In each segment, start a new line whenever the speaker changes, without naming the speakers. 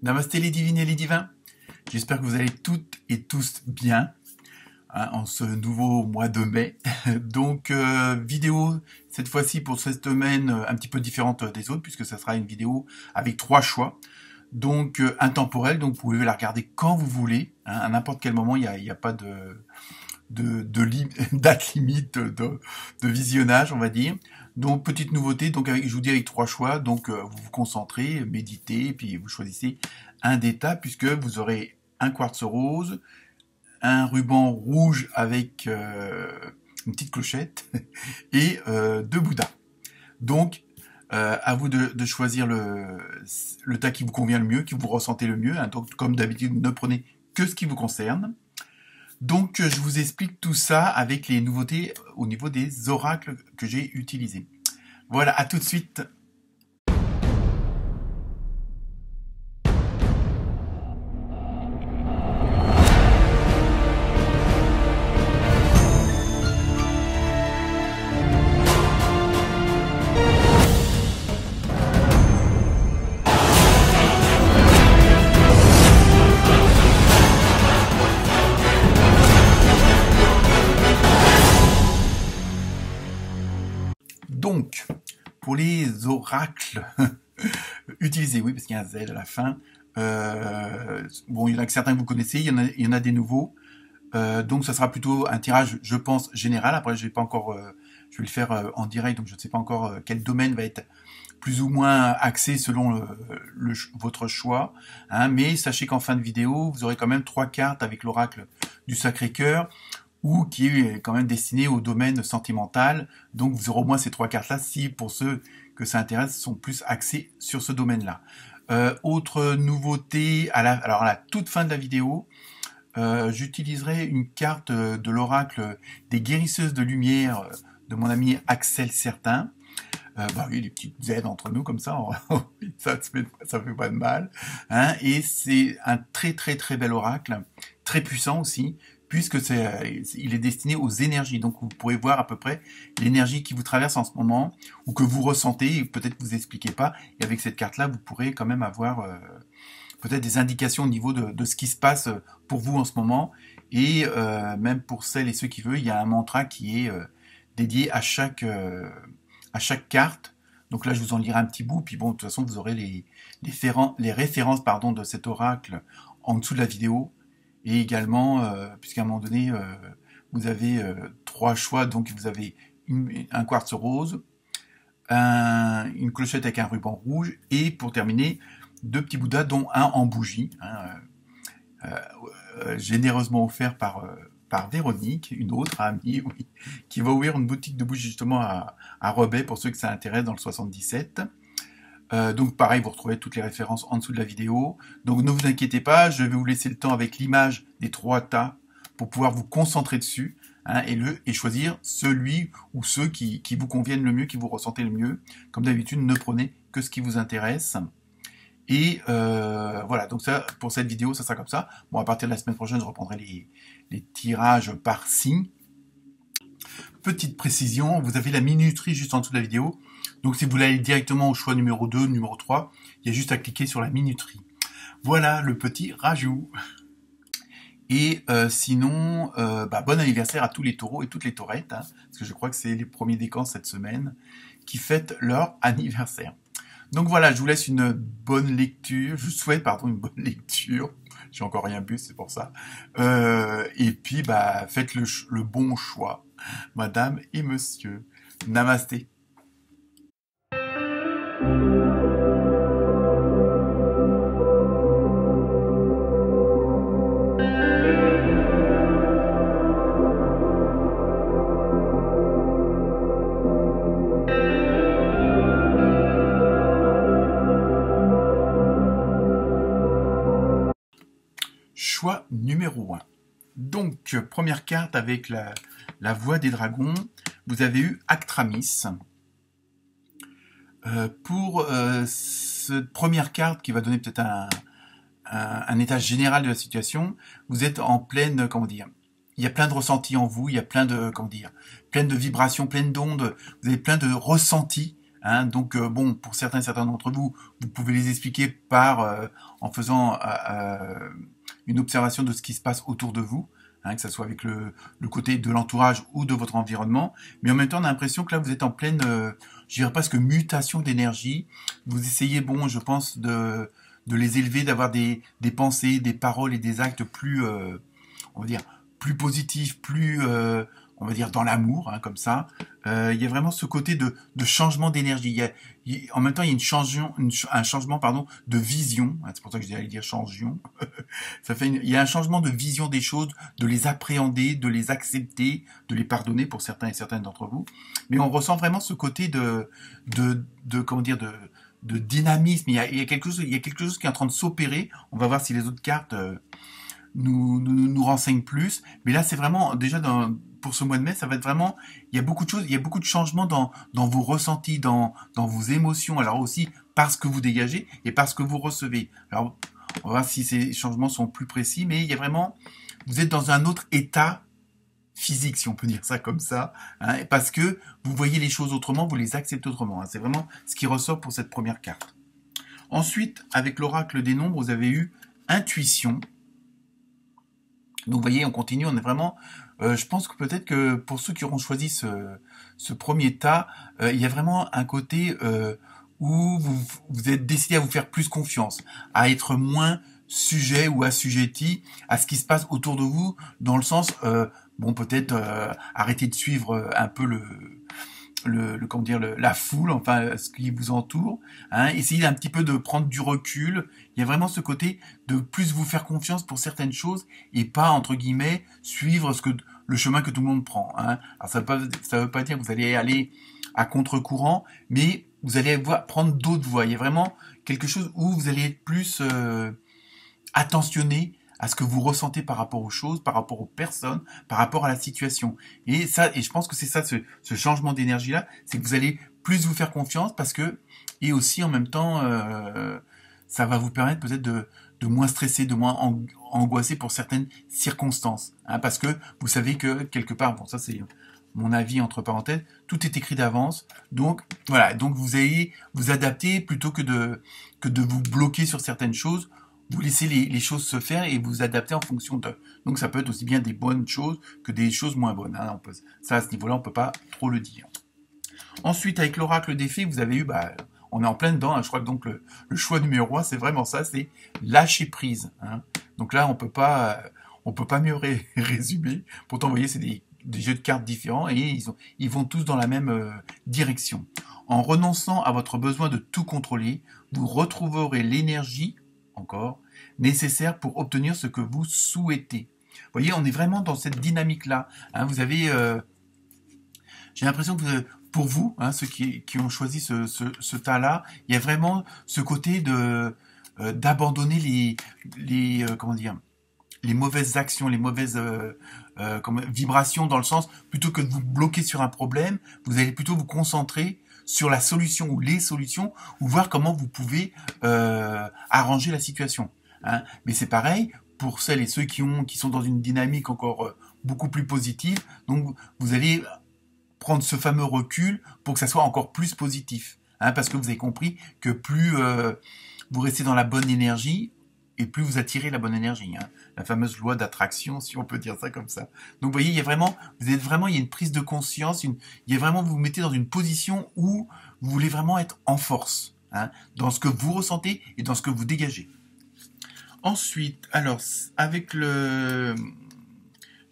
Namasté les divines et les divins. J'espère que vous allez toutes et tous bien en ce nouveau mois de mai. Donc vidéo cette fois-ci pour cette semaine un petit peu différente des autres puisque ça sera une vidéo avec 3 choix. Donc intemporelle, donc vous pouvez la regarder quand vous voulez, à n'importe quel moment, il n'y a pas date limite de visionnage, on va dire. Donc petite nouveauté, donc je vous dis avec 3 choix, donc vous vous concentrez, méditez, et puis vous choisissez un d'état puisque vous aurez un quartz rose, un ruban rouge avec une petite clochette et 2 Bouddhas. Donc à vous de choisir le tas qui vous convient le mieux, qui vous ressentez le mieux. Hein. Donc comme d'habitude, ne prenez que ce qui vous concerne. Donc je vous explique tout ça avec les nouveautés au niveau des oracles que j'ai utilisés. Voilà, à tout de suite. Donc, pour les oracles utilisés, oui, parce qu'il y a un Z à la fin. Bon, il y en a que certains que vous connaissez, il y en a des nouveaux. Donc, ça sera plutôt un tirage, je pense, général. Après, je vais pas encore, je vais le faire en direct, donc je ne sais pas encore quel domaine va être plus ou moins axé selon votre choix. Hein, mais sachez qu'en fin de vidéo, vous aurez quand même 3 cartes avec l'oracle du Sacré-Cœur, ou qui est quand même destiné au domaine sentimental. Donc vous aurez au moins ces 3 cartes-là, si pour ceux que ça intéresse, sont plus axés sur ce domaine-là. Autre nouveauté, alors à la toute fin de la vidéo, j'utiliserai une carte de l'oracle des guérisseuses de lumière de mon ami Axel Certain. Bah oui, les petites Z entre nous comme ça, ça fait pas de mal. Hein, et c'est un très bel oracle, très puissant aussi, puisque il est destiné aux énergies. Donc vous pourrez voir à peu près l'énergie qui vous traverse en ce moment, ou que vous ressentez, et peut-être que vous expliquez pas. Et avec cette carte-là, vous pourrez quand même avoir peut-être des indications au niveau de ce qui se passe pour vous en ce moment. Et même pour celles et ceux qui veulent, il y a un mantra qui est dédié à chaque carte. Donc là, je vous en lirai un petit bout, puis bon, de toute façon, vous aurez les références de cet oracle en dessous de la vidéo. Et également, puisqu'à un moment donné, vous avez 3 choix, donc vous avez un quartz rose, une clochette avec un ruban rouge, et pour terminer, 2 petits Bouddhas, dont un en bougie, hein, généreusement offert par Véronique, une autre amie, oui, qui va ouvrir une boutique de bougies justement à Rebais, pour ceux que ça intéresse, dans le 77. Donc pareil, vous retrouvez toutes les références en dessous de la vidéo. Donc ne vous inquiétez pas, je vais vous laisser le temps avec l'image des 3 tas pour pouvoir vous concentrer dessus, hein, et choisir celui ou ceux qui vous conviennent le mieux, qui vous ressentez le mieux. Comme d'habitude, ne prenez que ce qui vous intéresse. Et voilà, donc ça, pour cette vidéo, ça sera comme ça. Bon, à partir de la semaine prochaine, je reprendrai les tirages par signe. Petite précision, vous avez la minuterie juste en dessous de la vidéo. Donc si vous voulez aller directement au choix numéro 2, numéro 3, il y a juste à cliquer sur la minuterie. Voilà le petit rajout. Et sinon, bon anniversaire à tous les taureaux et toutes les taurettes, hein, parce que je crois que c'est les premiers décans cette semaine qui fêtent leur anniversaire. Donc voilà, je vous laisse une bonne lecture, je vous souhaite une bonne lecture. J'ai encore rien bu, c'est pour ça. Et puis, faites le bon choix, madame et monsieur. Namasté. Choix numéro 1. Donc, première carte avec la voix des dragons, vous avez eu Actramis. Pour cette première carte qui va donner peut-être un état général de la situation, vous êtes en pleine, il y a plein de ressentis en vous, il y a plein de, plein de vibrations, plein d'ondes, vous avez plein de ressentis, hein. Donc bon, pour certains d'entre vous, vous pouvez les expliquer par en faisant une observation de ce qui se passe autour de vous, hein, que ce soit avec le côté de l'entourage ou de votre environnement. Mais en même temps, on a l'impression que là, vous êtes en pleine, je dirais presque mutation d'énergie. Vous essayez, bon, je pense, de les élever, d'avoir des pensées, des paroles et des actes plus, on va dire, plus positifs, plus, on va dire, dans l'amour, hein, comme ça. Il y a vraiment ce côté de changement d'énergie. En même temps, il y a un changement, pardon, de vision. C'est pour ça que j'allais dire changion. Il y a un changement de vision des choses, de les appréhender, de les accepter, de les pardonner pour certains et certaines d'entre vous. Mais on ressent vraiment ce côté comment dire, de dynamisme. Il y a quelque chose qui est en train de s'opérer. On va voir si les autres cartes nous renseignent plus. Mais là, c'est vraiment, déjà, pour ce mois de mai, ça va être vraiment, il y a beaucoup de choses, il y a beaucoup de changements dans vos ressentis, dans vos émotions. Alors aussi, parce que vous dégagez et parce que vous recevez. Alors, on va voir si ces changements sont plus précis, mais il y a vraiment, vous êtes dans un autre état physique, si on peut dire ça comme ça, hein, parce que vous voyez les choses autrement, vous les acceptez autrement. Hein. C'est vraiment ce qui ressort pour cette première carte. Ensuite, avec l'oracle des nombres, vous avez eu intuition. Donc, vous voyez, on continue, on est vraiment... je pense que peut-être que pour ceux qui auront choisi ce premier tas, il y a vraiment un côté où vous êtes décidé à vous faire plus confiance, à être moins sujet ou assujetti à ce qui se passe autour de vous, dans le sens, bon, peut-être arrêter de suivre un peu comment dire, la foule, enfin ce qui vous entoure, hein, essayez un petit peu de prendre du recul. Il y a vraiment ce côté de plus vous faire confiance pour certaines choses et pas, entre guillemets, suivre le chemin que tout le monde prend, hein. Alors ça veut pas dire que vous allez aller à contre-courant, mais vous allez prendre d'autres voies. Il y a vraiment quelque chose où vous allez être plus attentionné à ce que vous ressentez par rapport aux choses, par rapport aux personnes, par rapport à la situation. Et je pense que c'est ça, ce changement d'énergie-là, c'est que vous allez plus vous faire confiance et aussi en même temps, ça va vous permettre peut-être de moins stresser, de moins angoisser pour certaines circonstances. Hein, parce que vous savez que quelque part, bon, ça c'est mon avis entre parenthèses, tout est écrit d'avance. Donc voilà, donc vous allez vous adapter plutôt que de vous bloquer sur certaines choses. Vous laissez les choses se faire et vous adapter en fonction de. Donc ça peut être aussi bien des bonnes choses que des choses moins bonnes. Hein. Ça, à ce niveau-là, on peut pas trop le dire. Ensuite, avec l'oracle des fées, vous avez eu, on est en plein dedans. Hein. Je crois que donc le choix numéro 1, c'est vraiment ça, c'est lâcher prise. Hein. Donc là, on peut pas mieux résumer. Pourtant, vous voyez, c'est des jeux de cartes différents et ils vont tous dans la même direction. En renonçant à votre besoin de tout contrôler, vous retrouverez l'énergie encore nécessaire pour obtenir ce que vous souhaitez. Vous voyez, on est vraiment dans cette dynamique-là. Hein, vous avez, j'ai l'impression que pour vous, hein, ceux qui ont choisi ce tas-là, il y a vraiment ce côté d'abandonner comment dire, les mauvaises actions, les mauvaises vibrations, dans le sens, plutôt que de vous bloquer sur un problème, vous allez plutôt vous concentrer sur la solution ou les solutions, ou voir comment vous pouvez arranger la situation. Hein. Mais c'est pareil pour celles et ceux qui sont dans une dynamique encore beaucoup plus positive. Donc vous allez prendre ce fameux recul pour que ça soit encore plus positif. Hein, parce que vous avez compris que plus vous restez dans la bonne énergie, et plus vous attirez la bonne énergie. Hein. La fameuse loi d'attraction, si on peut dire ça comme ça. Donc vous voyez, il y a une prise de conscience, il y a vraiment, vous vous mettez dans une position où vous voulez vraiment être en force, hein, dans ce que vous ressentez et dans ce que vous dégagez. Ensuite, alors, avec je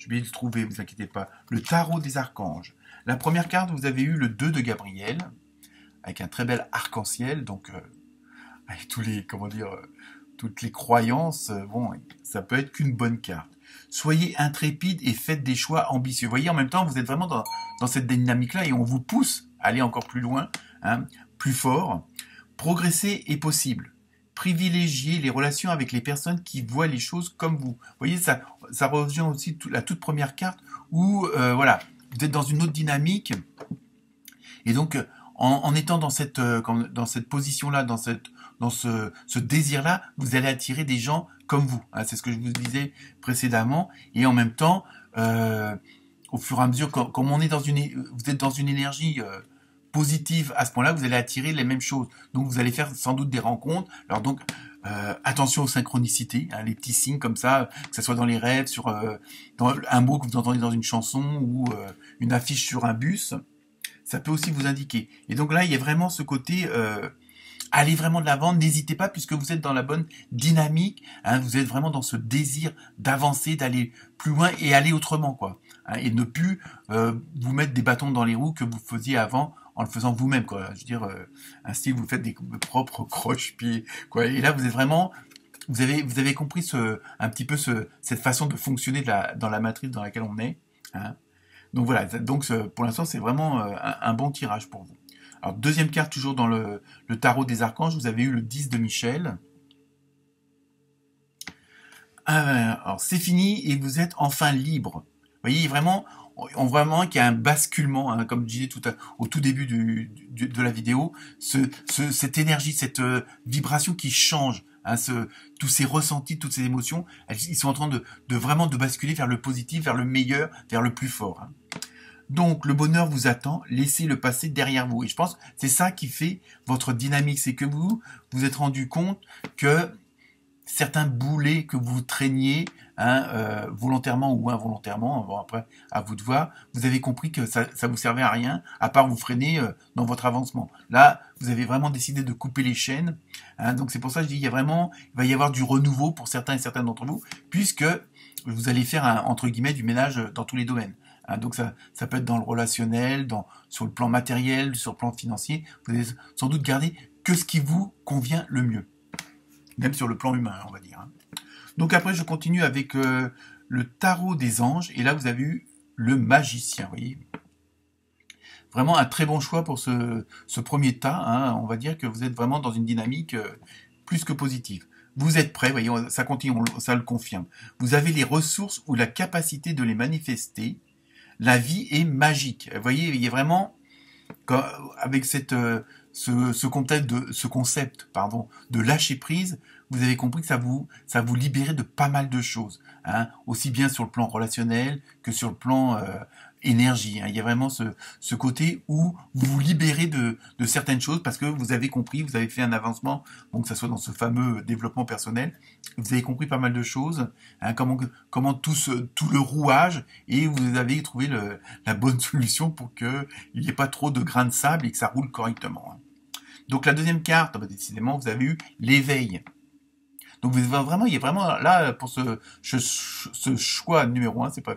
vais le trouver, vous inquiétez pas, le tarot des archanges. La première carte, vous avez eu le 2 de Gabriel, avec un très bel arc-en-ciel, donc avec toutes les croyances, bon, ça peut être qu'une bonne carte. Soyez intrépide et faites des choix ambitieux. Vous voyez, en même temps, vous êtes vraiment dans cette dynamique-là et on vous pousse à aller encore plus loin, hein, plus fort. Progresser est possible. Privilégiez les relations avec les personnes qui voient les choses comme vous. Vous voyez, ça revient aussi la toute première carte où, voilà, vous êtes dans une autre dynamique. Et donc, en étant dans cette position-là, dans ce désir-là, vous allez attirer des gens comme vous. Hein, c'est ce que je vous disais précédemment. Et en même temps, au fur et à mesure, comme vous êtes dans une énergie positive à ce point-là, vous allez attirer les mêmes choses. Donc vous allez faire sans doute des rencontres. Alors donc attention aux synchronicités, hein, les petits signes comme ça, que ce soit dans les rêves, dans un mot que vous entendez dans une chanson ou une affiche sur un bus, ça peut aussi vous indiquer. Et donc là, il y a vraiment ce côté allez vraiment de l'avant, n'hésitez pas puisque vous êtes dans la bonne dynamique, hein, vous êtes vraiment dans ce désir d'avancer, d'aller plus loin et aller autrement, quoi. Hein, et ne plus vous mettre des bâtons dans les roues que vous faisiez avant en le faisant vous-même, quoi. Je veux dire, un style, vous faites des propres croche-pieds, quoi. Et là, vous êtes vraiment, vous avez compris un petit peu cette façon de fonctionner dans la matrice dans laquelle on est. Hein. Donc voilà, donc pour l'instant, c'est vraiment un bon tirage pour vous. Alors, deuxième carte, toujours dans le tarot des archanges, vous avez eu le 10 de Michel. Alors, c'est fini et vous êtes enfin libre. Vous voyez, vraiment, on voit vraiment qu'il y a un basculement, hein, comme je disais au tout début de la vidéo, cette énergie, cette vibration qui change, hein, tous ces ressentis, toutes ces émotions, ils sont en train de vraiment de basculer vers le positif, vers le meilleur, vers le plus fort. Hein. Donc, le bonheur vous attend, laissez le passé derrière vous. Et je pense que c'est ça qui fait votre dynamique, c'est que vous êtes rendu compte que certains boulets que vous traîniez, hein, volontairement ou involontairement, bon après, à vous de voir, vous avez compris que ça vous servait à rien, à part vous freiner dans votre avancement. Là, vous avez vraiment décidé de couper les chaînes, hein, donc c'est pour ça que je dis, il va y avoir du renouveau pour certains et certaines d'entre vous, puisque vous allez faire, entre guillemets, du ménage dans tous les domaines. Hein, donc ça peut être dans le relationnel, sur le plan matériel, sur le plan financier, vous allez sans doute garder que ce qui vous convient le mieux. Même sur le plan humain, on va dire. Hein. Donc après, je continue avec le tarot des anges. Et là, vous avez eu le magicien, vous voyez. Vraiment un très bon choix pour ce premier tas. Hein. On va dire que vous êtes vraiment dans une dynamique plus que positive. Vous êtes prêts, voyez, ça continue, ça le confirme. Vous avez les ressources ou la capacité de les manifester. La vie est magique. Vous voyez, il y a vraiment, avec ce concept de lâcher prise, vous avez compris que ça vous libérait de pas mal de choses, hein, aussi bien sur le plan relationnel que sur le plan énergie. Hein. Il y a vraiment ce côté où vous vous libérez de certaines choses parce que vous avez compris, vous avez fait un avancement, bon, que ça soit dans ce fameux développement personnel, vous avez compris pas mal de choses, hein, comment tout le rouage, et vous avez trouvé la bonne solution pour qu'il n'y ait pas trop de grains de sable et que ça roule correctement. Hein. Donc la deuxième carte, bah, décidément, vous avez eu l'éveil. Donc vraiment, il y a vraiment là pour ce choix numéro 1, c'est pas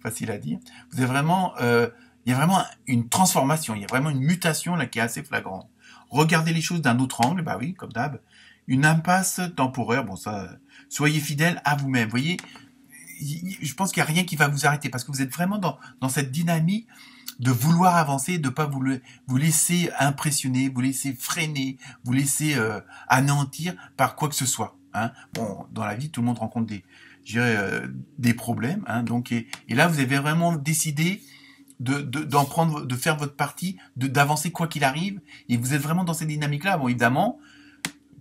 facile à dire. Vous avez vraiment, il y a vraiment une transformation, il y a vraiment une mutation là qui est assez flagrante. Regardez les choses d'un autre angle, bah oui, comme d'hab. Une impasse temporaire, bon ça, soyez fidèle à vous-même. Vous voyez, je pense qu'il y a rien qui va vous arrêter parce que vous êtes vraiment dans cette dynamique de vouloir avancer, de pas vous laisser impressionner, vous laisser freiner, vous laisser anéantir par quoi que ce soit. Hein. Bon, dans la vie, tout le monde rencontre des problèmes. Hein, donc, et là, vous avez vraiment décidé de faire votre partie, d'avancer quoi qu'il arrive. Et vous êtes vraiment dans cette dynamique-là. Bon, évidemment,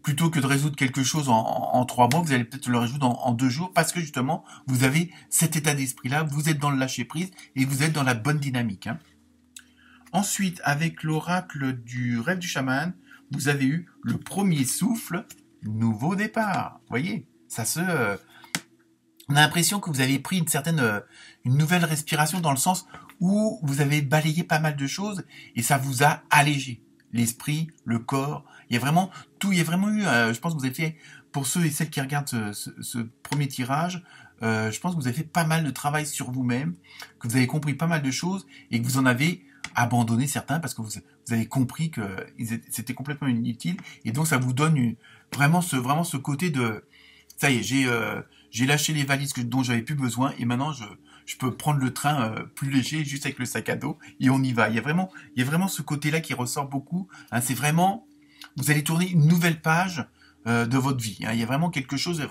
plutôt que de résoudre quelque chose en 3 mois, vous allez peut-être le résoudre en 2 jours parce que justement, vous avez cet état d'esprit-là, vous êtes dans le lâcher-prise et vous êtes dans la bonne dynamique. Hein. Ensuite, avec l'oracle du rêve du chaman, vous avez eu le premier souffle, nouveau départ. Vous voyez, on a l'impression que vous avez pris une nouvelle respiration dans le sens où vous avez balayé pas mal de choses et ça vous a allégé. L'esprit, le corps, il y a vraiment tout, il y a vraiment eu, je pense que vous avez fait, pour ceux et celles qui regardent ce premier tirage, je pense que vous avez fait pas mal de travail sur vous-même, que vous avez compris pas mal de choses et que vous en avez abandonné certains parce que vous avez compris que c'était complètement inutile et donc ça vous donne vraiment ce côté de ça y est, j'ai lâché les valises dont j'avais plus besoin et maintenant je peux prendre le train plus léger juste avec le sac à dos et on y va. Il y a vraiment ce côté-là qui ressort beaucoup. Hein, c'est vraiment, vous allez tourner une nouvelle page de votre vie. Hein. Il y a vraiment quelque chose, il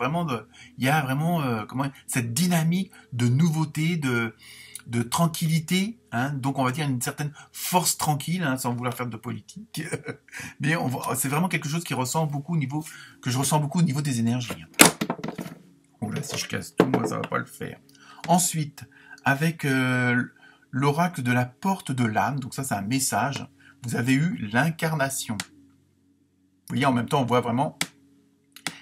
y a vraiment cette dynamique de nouveauté, de tranquillité. Hein. Donc on va dire une certaine force tranquille, hein, sans vouloir faire de politique. Mais c'est vraiment quelque chose que je ressens beaucoup au niveau des énergies. Bon là, si je casse tout, moi ça va pas le faire. Ensuite, avec l'oracle de la porte de l'âme, donc ça c'est un message, vous avez eu l'incarnation. Vous voyez, en même temps, on voit vraiment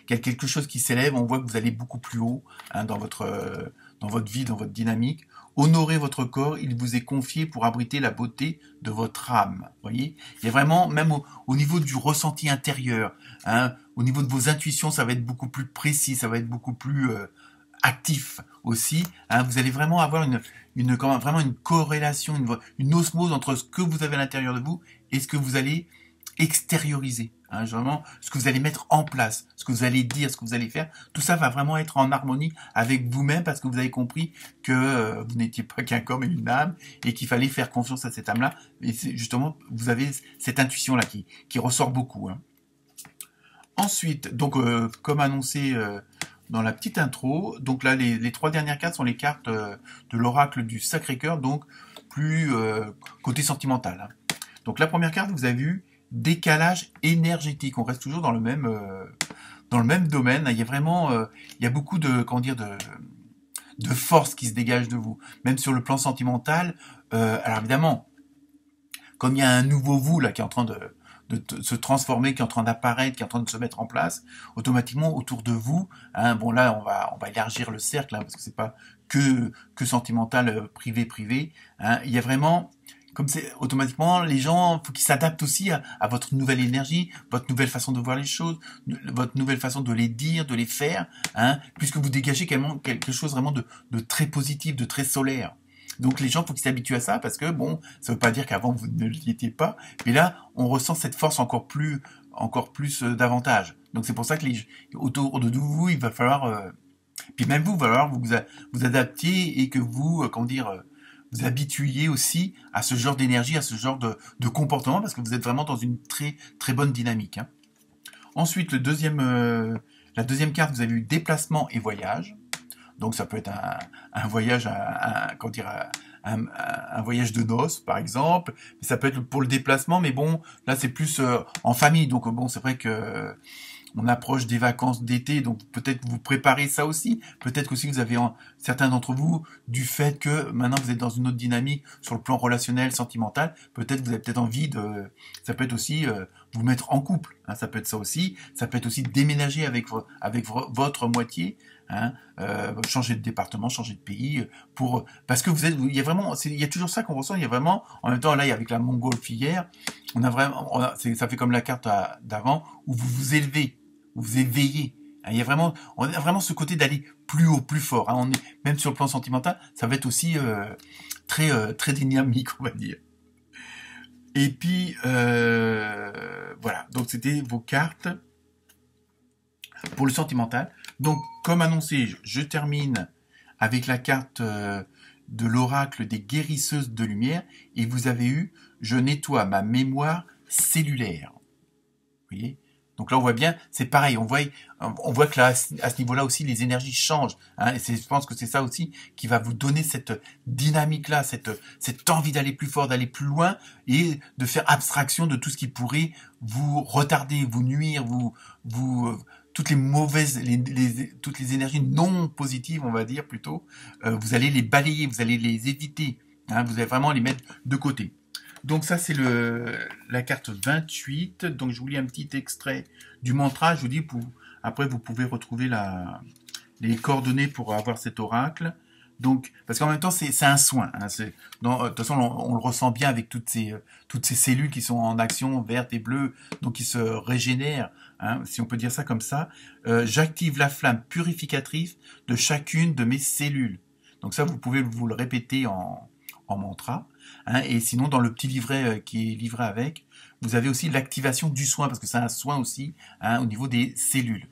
qu'il y a quelque chose qui s'élève, on voit que vous allez beaucoup plus haut hein, dans votre vie, dans votre dynamique. Honorez votre corps, il vous est confié pour abriter la beauté de votre âme. Vous voyez, il y a vraiment, même au niveau du ressenti intérieur, hein, au niveau de vos intuitions, ça va être beaucoup plus précis, ça va être beaucoup plus actif aussi. Hein, vous allez vraiment avoir vraiment une corrélation, une osmose entre ce que vous avez à l'intérieur de vous et ce que vous allez extérioriser. Hein, vraiment, ce que vous allez mettre en place, ce que vous allez dire, ce que vous allez faire, tout ça va vraiment être en harmonie avec vous-même parce que vous avez compris que vous n'étiez pas qu'un corps mais une âme et qu'il fallait faire confiance à cette âme-là. Et justement, vous avez cette intuition-là qui ressort beaucoup. Hein. Ensuite, donc comme annoncé dans la petite intro, donc là les 3 dernières cartes sont les cartes de l'oracle du Sacré-Cœur, donc plus côté sentimental. Hein. Donc la première carte, vous avez vu, décalage énergétique. On reste toujours dans le même domaine. Il y a vraiment, il y a beaucoup de force qui se dégage de vous, même sur le plan sentimental. Alors évidemment, comme il y a un nouveau vous là qui est en train de se transformer, qui est en train d'apparaître, qui est en train de se mettre en place, automatiquement autour de vous, hein, bon là on va élargir le cercle hein, parce que c'est pas que sentimental privé, hein, il y a vraiment comme c'est automatiquement, les gens, faut qu'ils s'adaptent aussi à votre nouvelle énergie, votre nouvelle façon de voir les choses, votre nouvelle façon de les dire, de les faire, hein, puisque vous dégagez quelque chose vraiment de très positif, de très solaire. Donc les gens, faut qu'ils s'habituent à ça, parce que bon, ça veut pas dire qu'avant vous ne l'y étiez pas, mais là, on ressent cette force encore plus davantage. Donc c'est pour ça que autour de vous, il va falloir, puis même vous, il va falloir vous adapter et que vous, vous habituiez aussi à ce genre d'énergie, à ce genre de comportement, parce que vous êtes vraiment dans une très très bonne dynamique. Hein. Ensuite, la deuxième carte, vous avez eu déplacement et voyage. Donc ça peut être un voyage, un voyage de noces, par exemple. Ça peut être pour le déplacement, mais bon, là c'est plus en famille. Donc bon, c'est vrai que on approche des vacances d'été, donc peut-être vous préparez ça aussi. Peut-être aussi vous avez certains d'entre vous, du fait que maintenant vous êtes dans une autre dynamique sur le plan relationnel, sentimental, peut-être vous avez peut-être envie ça peut être aussi vous mettre en couple, hein, ça peut être ça aussi. Ça peut être aussi déménager avec votre moitié, hein, changer de département, changer de pays, parce que il y a vraiment, il y a toujours ça qu'on ressent. Il y a vraiment, en même temps là, avec la montgolfière, ça fait comme la carte d'avant où vous vous élevez. Vous éveillez. Il y a vraiment, on a vraiment ce côté d'aller plus haut, plus fort. Hein. On est même sur le plan sentimental, ça va être aussi très dynamique, on va dire. Et puis voilà. Donc c'était vos cartes pour le sentimental. Donc comme annoncé, je termine avec la carte de l'oracle des guérisseuses de lumière et vous avez eu, je nettoie ma mémoire cellulaire. Vous voyez ? Donc là, on voit bien, c'est pareil, on voit que là, à ce niveau-là aussi, les énergies changent. Hein, et je pense que c'est ça aussi qui va vous donner cette dynamique-là, cette envie d'aller plus fort, d'aller plus loin et de faire abstraction de tout ce qui pourrait vous retarder, vous nuire, toutes les mauvaises, toutes les énergies non positives, on va dire plutôt, vous allez les balayer, vous allez les éviter. Hein, vous allez vraiment les mettre de côté. Donc ça c'est la carte 28. Donc je vous lis un petit extrait du mantra. Je vous dis après vous pouvez retrouver les coordonnées pour avoir cet oracle. Donc parce qu'en même temps c'est un soin. Hein, de toute façon on le ressent bien avec toutes ces cellules qui sont en action vertes et bleues, donc qui se régénèrent. Hein, si on peut dire ça comme ça. J'active la flamme purificatrice de chacune de mes cellules. Donc ça vous pouvez vous le répéter en mantra. Hein, et sinon, dans le petit livret qui est livré avec, vous avez aussi l'activation du soin, parce que c'est un soin aussi hein, au niveau des cellules.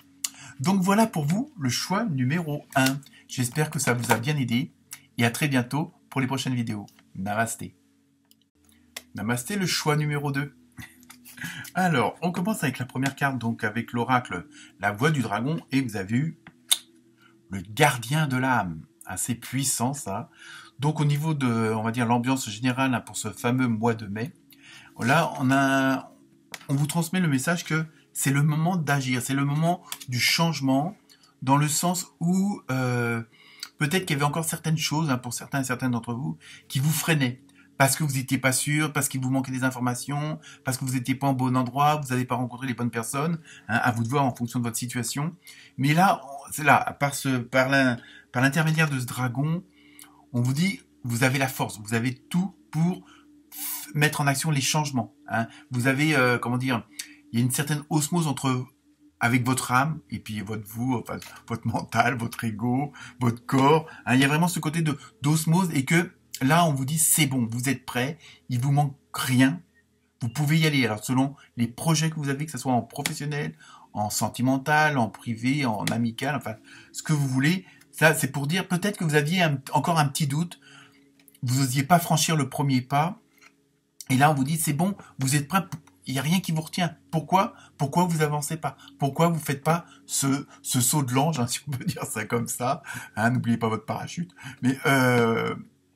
Donc voilà pour vous le choix numéro 1. J'espère que ça vous a bien aidé, et à très bientôt pour les prochaines vidéos. Namasté. Namasté, le choix numéro 2. Alors, on commence avec la première carte, donc avec l'oracle, la voix du dragon, et vous avez eu le gardien de l'âme. Assez puissant ça. Donc au niveau de, on va dire, l'ambiance générale hein, pour ce fameux mois de mai, là on vous transmet le message que c'est le moment d'agir, c'est le moment du changement, dans le sens où peut-être qu'il y avait encore certaines choses hein, pour certains et certaines d'entre vous qui vous freinaient. parce que vous n'étiez pas sûr, parce qu'il vous manquait des informations, parce que vous n'étiez pas au bon endroit, vous n'avez pas rencontré les bonnes personnes, hein, à vous de voir en fonction de votre situation. Mais là, c'est là, par l'intermédiaire de ce dragon, on vous dit, vous avez la force, vous avez tout pour mettre en action les changements. Hein. Vous avez, comment dire, il y a une certaine osmose avec votre âme et puis enfin, votre mental, votre ego, votre corps. Hein. Il y a vraiment ce côté d'osmose et que là, on vous dit, c'est bon, vous êtes prêts, il vous manque rien, vous pouvez y aller. Alors, selon les projets que vous avez, que ce soit en professionnel, en sentimental, en privé, en amical, enfin, ce que vous voulez, ça, c'est pour dire peut-être que vous aviez encore un petit doute, vous n'osiez pas franchir le premier pas, et là, on vous dit, c'est bon, vous êtes prêts, il n'y a rien qui vous retient. Pourquoi vous avancez pas? Pourquoi vous faites pas ce saut de l'ange, hein, si on peut dire ça comme ça, hein, n'oubliez pas votre parachute, mais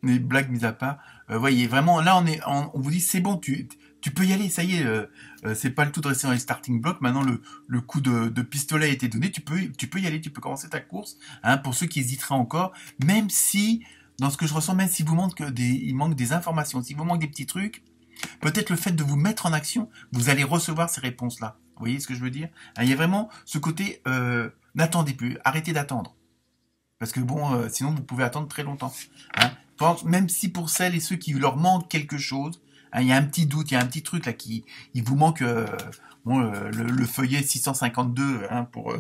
les blagues mises à part, voyez, vraiment, là, on vous dit, c'est bon, tu peux y aller, ça y est, c'est pas le tout de rester dans les starting blocks, maintenant le coup de pistolet a été donné, tu peux y aller, tu peux commencer ta course, hein, pour ceux qui hésiteraient encore, même si, dans ce que je ressens, même s'il vous manque il manque des informations, s'il vous manque des petits trucs, peut-être le fait de vous mettre en action, vous allez recevoir ces réponses-là. Vous voyez ce que je veux dire? Il y a vraiment ce côté, n'attendez plus, arrêtez d'attendre. Parce que bon, sinon vous pouvez attendre très longtemps. Hein. Même si pour celles et ceux qui leur manque quelque chose, hein, il y a un petit doute, il y a un petit truc là il vous manque le feuillet 652 hein, pour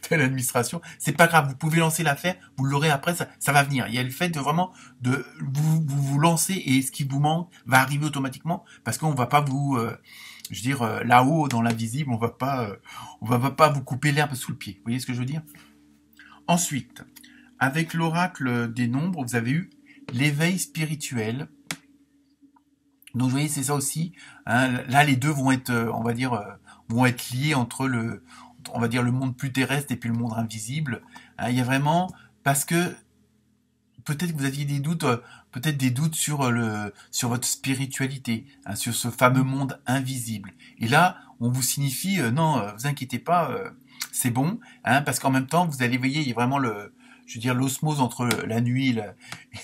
telle administration. C'est pas grave, vous pouvez lancer l'affaire, vous l'aurez après, ça va venir. Il y a le fait de vraiment de vous lancer et ce qui vous manque va arriver automatiquement parce qu'on va pas je veux dire là-haut dans l'invisible, on va pas vous couper l'herbe sous le pied. Vous voyez ce que je veux dire? Ensuite, avec l'oracle des nombres, vous avez eu l'éveil spirituel. Donc vous voyez, c'est ça aussi. Hein, là, les deux vont être, on va dire, vont être liés entre on va dire le monde plus terrestre et puis le monde invisible. Hein, il y a vraiment parce que peut-être que vous aviez des doutes, peut-être des doutes sur votre spiritualité, hein, sur ce fameux monde invisible. Et là, on vous signifie non, vous inquiétez pas, c'est bon, hein, parce qu'en même temps, vous allez veiller, il y a vraiment je veux dire, l'osmose entre la nuit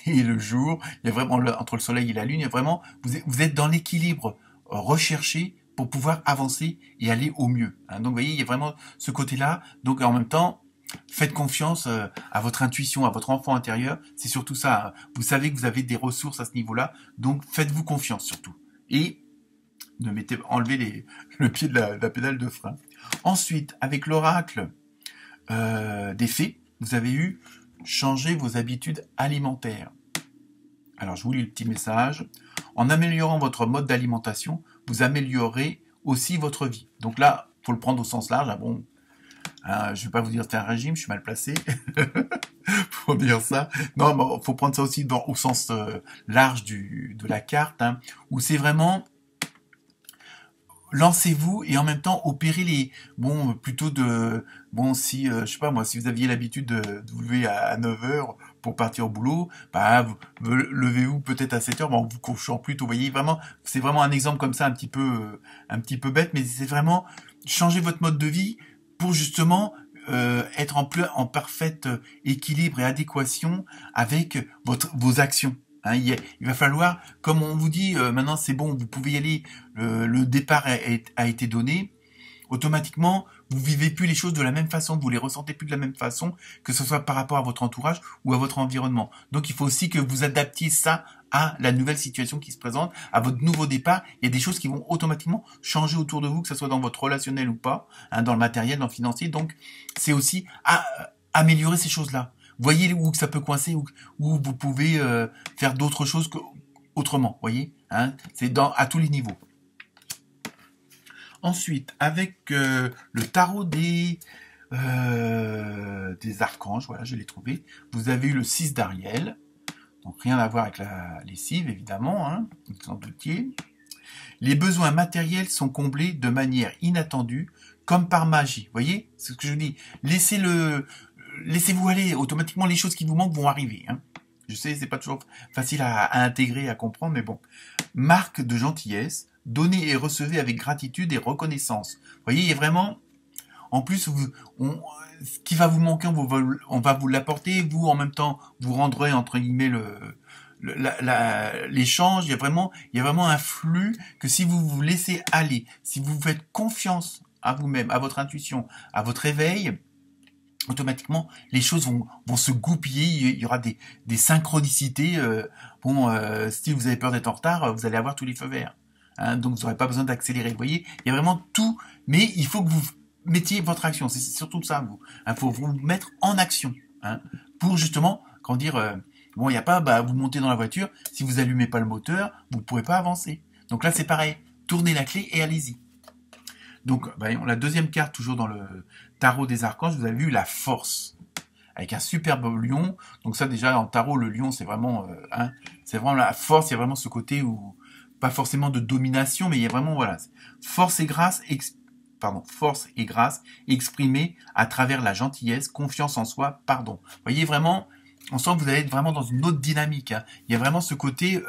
et le jour, il y a vraiment entre le soleil et la lune, il y a vraiment, vous êtes dans l'équilibre recherché pour pouvoir avancer et aller au mieux. Hein. Donc, vous voyez, il y a vraiment ce côté-là. Donc, en même temps, faites confiance à votre intuition, à votre enfant intérieur. C'est surtout ça. Hein. Vous savez que vous avez des ressources à ce niveau-là. Donc, faites-vous confiance surtout. Et enlevez le pied de la pédale de frein. Ensuite, avec l'oracle des fées, vous avez eu changer vos habitudes alimentaires. Alors, je vous lis le petit message. En améliorant votre mode d'alimentation, vous améliorez aussi votre vie. Donc là, faut le prendre au sens large. Ah bon, je vais pas vous dire c'est un régime, je suis mal placé pour dire ça. Non, mais faut prendre ça aussi au sens large de la carte, hein, où c'est vraiment lancez-vous et en même temps opérez si je sais pas moi, si vous aviez l'habitude de vous lever à 9h pour partir au boulot, levez-vous peut-être à 7h en vous couchant plus tôt. Vous voyez, vraiment, c'est vraiment un exemple comme ça un petit peu bête, mais c'est vraiment changer votre mode de vie pour justement être en parfait équilibre et adéquation avec vos actions. Hein, il va falloir, comme on vous dit, maintenant c'est bon, vous pouvez y aller, le départ a été donné, automatiquement, vous vivez plus les choses de la même façon, vous les ressentez plus de la même façon, que ce soit par rapport à votre entourage ou à votre environnement. Donc il faut aussi que vous adaptiez ça à la nouvelle situation qui se présente, à votre nouveau départ. Il y a des choses qui vont automatiquement changer autour de vous, que ce soit dans votre relationnel ou pas, hein, dans le matériel, dans le financier. Donc c'est aussi améliorer ces choses-là. Voyez où ça peut coincer, où vous pouvez faire d'autres choses autrement, voyez, hein, c'est à tous les niveaux. Ensuite, avec le tarot des archanges, voilà, je l'ai trouvé. Vous avez eu le 6 d'Ariel, donc rien à voir avec la lessive, évidemment, hein, vous en doutiez. Les besoins matériels sont comblés de manière inattendue, comme par magie. Voyez, c'est ce que je dis. Laissez-vous aller, automatiquement les choses qui vous manquent vont arriver. Hein. Je sais, c'est pas toujours facile à intégrer, à comprendre, mais bon. Marque de gentillesse, donnez et recevez avec gratitude et reconnaissance. Vous voyez, il y a vraiment, en plus, ce qui va vous manquer, on va vous l'apporter, vous en même temps, vous rendrez entre guillemets l'échange, il y a vraiment un flux que si vous vous laissez aller, si vous faites confiance à vous-même, à votre intuition, à votre éveil, automatiquement, les choses vont se goupiller, il y aura des synchronicités. Si vous avez peur d'être en retard, vous allez avoir tous les feux verts. Hein, donc, vous n'aurez pas besoin d'accélérer. Vous voyez, il y a vraiment tout, mais il faut que vous mettiez votre action. C'est surtout ça, vous. Il faut vous mettre en action. Hein, pour justement, quand dire, bon, il n'y a pas, vous montez dans la voiture, si vous allumez pas le moteur, vous ne pourrez pas avancer. Donc là, c'est pareil. Tournez la clé et allez-y. Donc, la deuxième carte, toujours dans le tarot des archanges, vous avez vu la force, avec un superbe lion. Donc ça, déjà, en tarot, le lion, c'est vraiment la force. Il y a vraiment ce côté où, pas forcément de domination, mais il y a vraiment, voilà, force et grâce exprimée à travers la gentillesse, confiance en soi, pardon. Vous voyez, vraiment, on sent que vous allez être vraiment dans une autre dynamique. Hein. Il y a vraiment ce côté...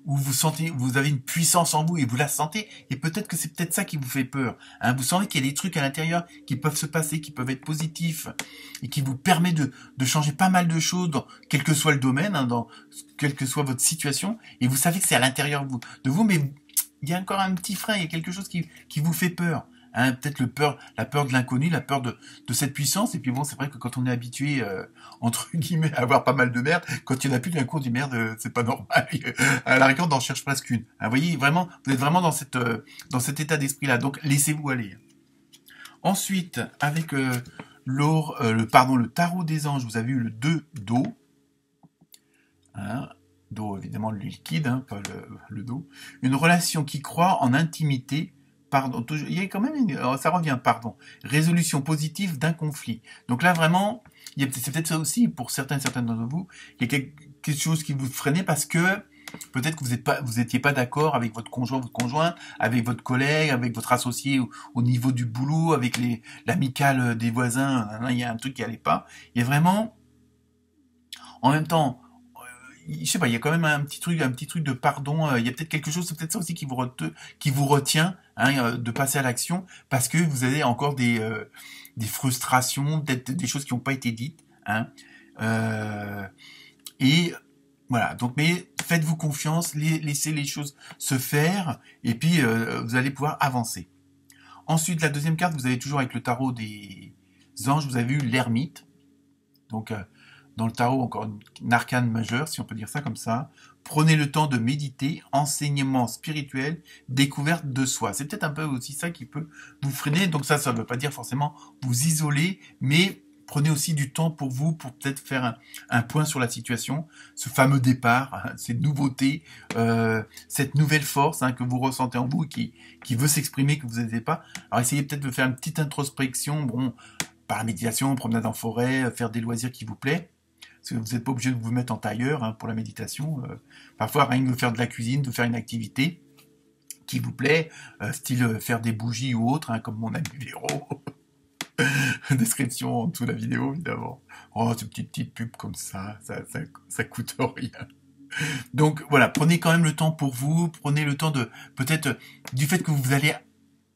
où vous avez une puissance en vous et vous la sentez, et peut-être que c'est peut-être ça qui vous fait peur. Hein, vous sentez qu'il y a des trucs à l'intérieur qui peuvent se passer, qui peuvent être positifs, et qui vous permet de changer pas mal de choses dans quel que soit le domaine, hein, dans quelle que soit votre situation, et vous savez que c'est à l'intérieur de vous, mais il y a encore un petit frein, il y a quelque chose qui vous fait peur. Hein, peut-être la peur de l'inconnu, la peur de cette puissance. Et puis bon, c'est vrai que quand on est habitué, entre guillemets, à avoir pas mal de merde, quand il n'y en a plus d'un coup, on dit merde, c'est pas normal. À la rigueur, on en cherche presque une. Hein, vous voyez, vraiment, vous êtes vraiment dans cet état d'esprit-là. Donc, laissez-vous aller. Ensuite, avec le tarot des anges, vous avez eu le 2 d'eau. Hein, d'eau, évidemment, le liquide, hein, pas le dos. Une relation qui croit en intimité. Pardon, il y a quand même ça revient, pardon. Résolution positive d'un conflit. Donc là, vraiment, c'est peut-être ça aussi, pour certaines d'entre vous, il y a quelque chose qui vous freinait parce que peut-être que vous étiez pas d'accord avec votre conjoint, avec votre collègue, avec votre associé au niveau du boulot, avec l'amicale des voisins, il y a un truc qui allait pas. Il y a vraiment, en même temps, je sais pas, il y a quand même un petit truc de pardon. Il y a peut-être quelque chose, c'est peut-être ça aussi qui vous retient, hein, de passer à l'action, parce que vous avez encore des frustrations, peut-être des choses qui n'ont pas été dites, hein. Et voilà. Donc, mais faites-vous confiance, laissez les choses se faire, et puis vous allez pouvoir avancer. Ensuite, la deuxième carte, vous avez toujours avec le tarot des anges, vous avez eu l'ermite. Donc dans le tarot, encore une arcane majeure, si on peut dire ça comme ça. Prenez le temps de méditer, enseignement spirituel, découverte de soi. C'est peut-être un peu aussi ça qui peut vous freiner. Donc ça ne veut pas dire forcément vous isoler, mais prenez aussi du temps pour vous, pour peut-être faire un point sur la situation, ce fameux départ, cette nouveauté, cette nouvelle force, hein, que vous ressentez en vous, qui veut s'exprimer, que vous n'avez pas. Alors essayez peut-être de faire une petite introspection, bon, par la méditation, promenade en forêt, faire des loisirs qui vous plaisent. Parce que vous n'êtes pas obligé de vous mettre en tailleur, hein, pour la méditation. Parfois, rien que de faire de la cuisine, de faire une activité qui vous plaît, style faire des bougies ou autre, hein, comme mon ami Véro. Description en dessous de la vidéo, évidemment. Oh, c'est une petite pub comme ça coûte rien. Donc voilà, prenez quand même le temps pour vous, prenez le temps de, peut-être, du fait que vous allez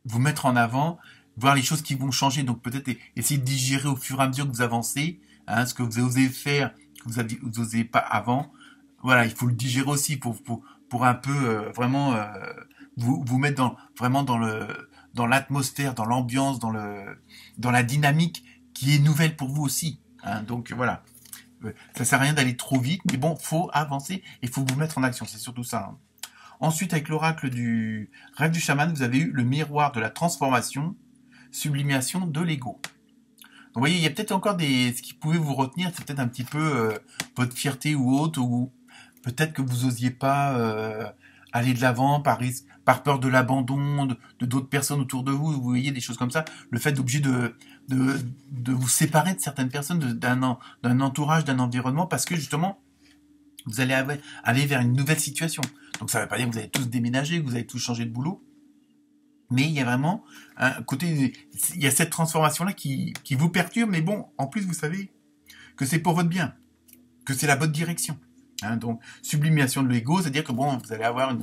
vous mettre en avant, voir les choses qui vont changer, donc peut-être essayer de digérer au fur et à mesure que vous avancez, hein, ce que vous osez faire, que vous n'osiez pas avant. Voilà, il faut le digérer aussi pour un peu vraiment vous mettre vraiment dans l'atmosphère, dans l'ambiance, dans la dynamique qui est nouvelle pour vous aussi. Hein, donc voilà, ça sert à rien d'aller trop vite, mais bon, faut avancer et faut vous mettre en action. C'est surtout ça. Hein. Ensuite, avec l'oracle du rêve du chaman, vous avez eu le miroir de la transformation, sublimation de l'ego. Donc, vous voyez, il y a peut-être encore ce qui pouvait vous retenir, c'est peut-être un petit peu votre fierté ou autre, ou peut-être que vous osiez pas aller de l'avant par peur de l'abandon de d'autres personnes autour de vous. Vous voyez, des choses comme ça. Le fait d'obliger de vous séparer de certaines personnes, d'un entourage, d'un environnement, parce que justement, vous allez aller vers une nouvelle situation. Donc ça ne veut pas dire que vous allez tous déménager, que vous allez tous changer de boulot. Mais il y a vraiment un côté, il y a cette transformation-là qui vous perturbe, mais bon, en plus vous savez que c'est pour votre bien, que c'est la bonne direction. Hein, donc sublimation de l'ego, c'est-à-dire que bon, vous allez avoir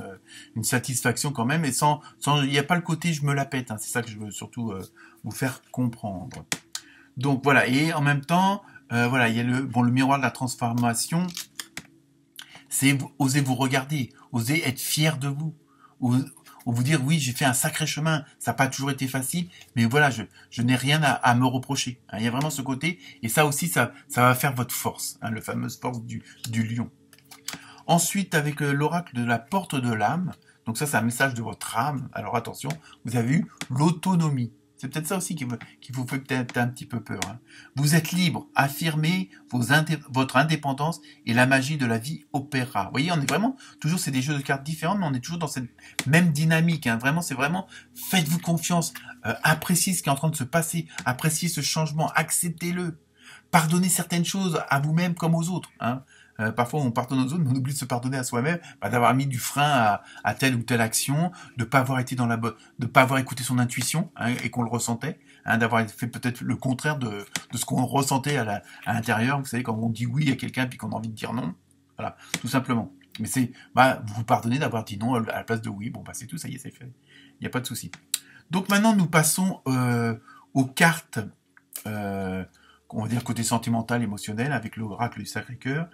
une satisfaction quand même, et il n'y a pas le côté je me la pète. Hein, c'est ça que je veux surtout vous faire comprendre. Donc voilà, et en même temps, Voilà, il y a le miroir de la transformation. C'est oser vous regarder, oser être fier de vous, ou vous dire oui, j'ai fait un sacré chemin, ça n'a pas toujours été facile, mais voilà, je n'ai rien à me reprocher. Hein, il y a vraiment ce côté, et ça aussi, ça va faire votre force, hein, le fameux force du lion. Ensuite, avec l'oracle de la porte de l'âme, donc ça c'est un message de votre âme, alors attention, vous avez eu l'autonomie. C'est peut-être ça aussi qui vous fait peut-être un petit peu peur. Hein. Vous êtes libre, affirmez votre indépendance et la magie de la vie opéra. Vous voyez, on est vraiment, toujours c'est des jeux de cartes différents, mais on est toujours dans cette même dynamique. Hein. Vraiment, c'est vraiment, faites-vous confiance, appréciez ce qui est en train de se passer, appréciez ce changement, acceptez-le. Pardonnez certaines choses à vous-même comme aux autres. Hein. Parfois, on pardonne aux autres, mais on oublie de se pardonner à soi-même, d'avoir mis du frein à telle ou telle action, de pas avoir été de pas avoir écouté son intuition hein, et qu'on le ressentait, hein, d'avoir fait peut-être le contraire de ce qu'on ressentait à l'intérieur. Vous savez, quand on dit oui à quelqu'un puis qu'on a envie de dire non, voilà, tout simplement. Mais c'est, vous vous pardonnez d'avoir dit non à la place de oui. Bon, c'est tout, ça y est, c'est fait. Il n'y a pas de souci. Donc maintenant, nous passons aux cartes. On va dire côté sentimental, émotionnel, avec l'oracle du Sacré-Cœur.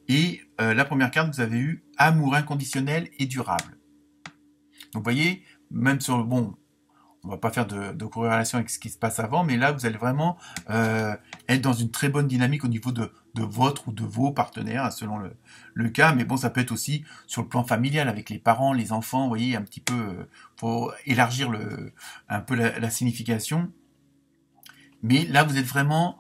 Et la première carte, vous avez eu amour inconditionnel et durable. Donc vous voyez, même sur le bon, on va pas faire de corrélation avec ce qui se passe avant, mais là vous allez vraiment être dans une très bonne dynamique au niveau de votre ou de vos partenaires, selon le cas. Mais bon, ça peut être aussi sur le plan familial avec les parents, les enfants. Vous voyez, un petit peu, faut élargir un peu la signification. Mais là, vous êtes vraiment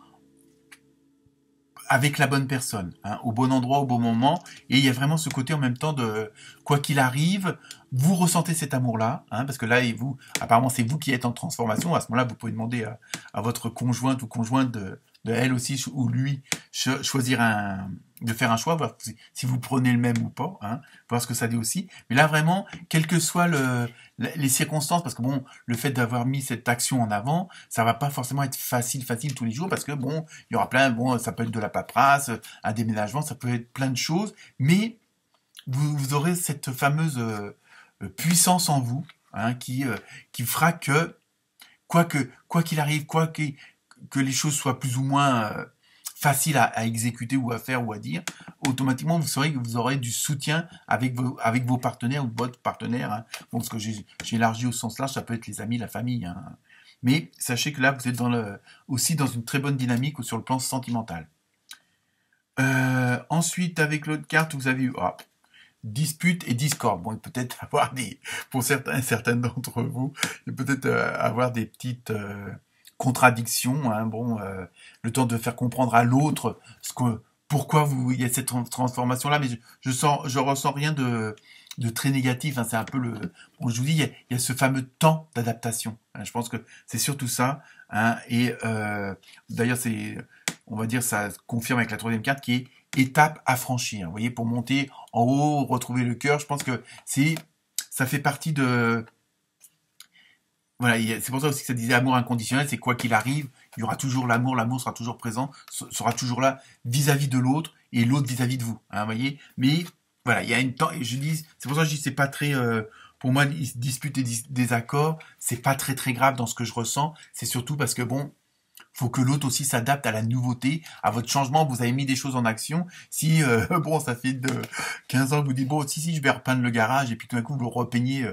avec la bonne personne, hein, au bon endroit, au bon moment, et il y a vraiment ce côté en même temps de quoi qu'il arrive, vous ressentez cet amour-là, hein, parce que là, apparemment, c'est vous qui êtes en transformation. À ce moment-là, vous pouvez demander à votre conjointe ou conjointe de elle aussi ou lui choisir de faire un choix, voir si vous prenez le même ou pas, hein, voir ce que ça dit aussi. Mais là, vraiment, quelles que soient les circonstances, parce que bon, le fait d'avoir mis cette action en avant, ça va pas forcément être facile tous les jours, parce que bon, il y aura ça peut être de la paperasse, un déménagement, ça peut être plein de choses, mais vous aurez cette fameuse puissance en vous, hein, qui fera que quoi qu'il arrive, que les choses soient plus ou moins faciles à exécuter ou à faire ou à dire, automatiquement vous saurez que vous aurez du soutien avec vos partenaires ou votre partenaire. Hein. Bon, parce que j'ai élargi au sens large, ça peut être les amis, la famille. Hein. Mais sachez que là, vous êtes aussi dans une très bonne dynamique sur le plan sentimental. Ensuite, avec l'autre carte, vous avez eu dispute et discorde. Bon, peut-être avoir pour certaines d'entre vous, peut-être avoir des petites contradictions. Hein, bon, le temps de faire comprendre à l'autre pourquoi il y a cette transformation-là, mais je ressens rien de très négatif. Hein, c'est un peu bon, je vous dis, il y a ce fameux temps d'adaptation. Hein, je pense que c'est surtout ça. Hein, et d'ailleurs, on va dire, ça confirme avec la troisième carte qui est étape à franchir. Vous voyez, pour monter en haut, retrouver le cœur, je pense que ça fait partie de... Voilà, c'est pour ça aussi que ça disait amour inconditionnel, c'est quoi qu'il arrive, il y aura toujours l'amour sera toujours présent, sera toujours là vis-à-vis de l'autre et l'autre vis-à-vis de vous. Hein, vous voyez, mais voilà, il y a une temps, et c'est pour ça que je dis c'est pas très... pour moi, dispute et désaccord, c'est pas très très grave dans ce que je ressens, c'est surtout parce que bon, faut que l'autre aussi s'adapte à la nouveauté, à votre changement. Vous avez mis des choses en action. Si, bon, ça fait 15 ans que vous dites, bon, si, je vais repeindre le garage, et puis tout d'un coup, vous le repeignez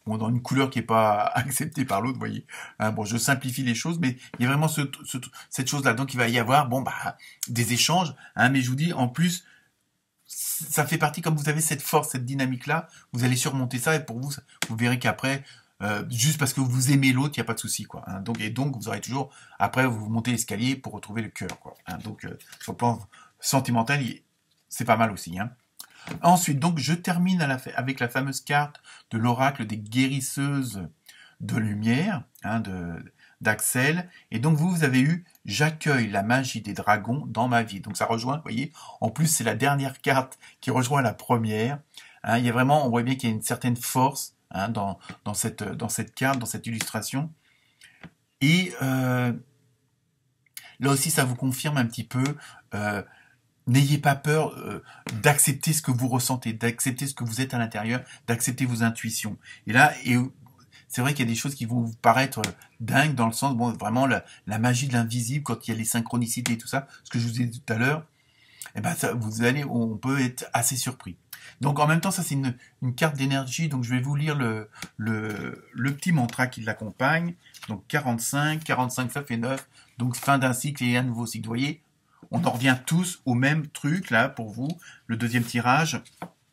dans une couleur qui n'est pas acceptée par l'autre, vous voyez. Hein, bon, je simplifie les choses, mais il y a vraiment cette chose-là. Donc, il va y avoir, des échanges. Hein, mais je vous dis, en plus, ça fait partie, comme vous avez cette force, cette dynamique-là, vous allez surmonter ça, et pour vous, vous verrez qu'après, juste parce que vous aimez l'autre, il n'y a pas de souci, quoi. Hein. Donc, vous aurez toujours, après, vous montez l'escalier pour retrouver le cœur, quoi. Hein. Donc, sur le plan sentimental, c'est pas mal aussi. Hein. Ensuite, donc, je termine avec la fameuse carte de l'oracle des guérisseuses de lumière, hein, d'Axel. Et donc, vous avez eu « J'accueille la magie des dragons dans ma vie ». Donc, ça rejoint, vous voyez, en plus, c'est la dernière carte qui rejoint la première. Hein, il y a vraiment, on voit bien qu'il y a une certaine force, hein, dans cette carte, dans cette illustration. Et là aussi, ça vous confirme un petit peu, n'ayez pas peur d'accepter ce que vous ressentez, d'accepter ce que vous êtes à l'intérieur, d'accepter vos intuitions. Et là, c'est vrai qu'il y a des choses qui vont vous paraître dingues dans le sens, bon, vraiment la magie de l'invisible quand il y a les synchronicités et tout ça, ce que je vous ai dit tout à l'heure, eh ben ça, on peut être assez surpris. Donc en même temps, ça c'est une carte d'énergie, donc je vais vous lire le petit mantra qui l'accompagne. Donc 45 ça fait 9, donc fin d'un cycle et un nouveau cycle. Vous voyez, on en revient tous au même truc là pour vous, le deuxième tirage.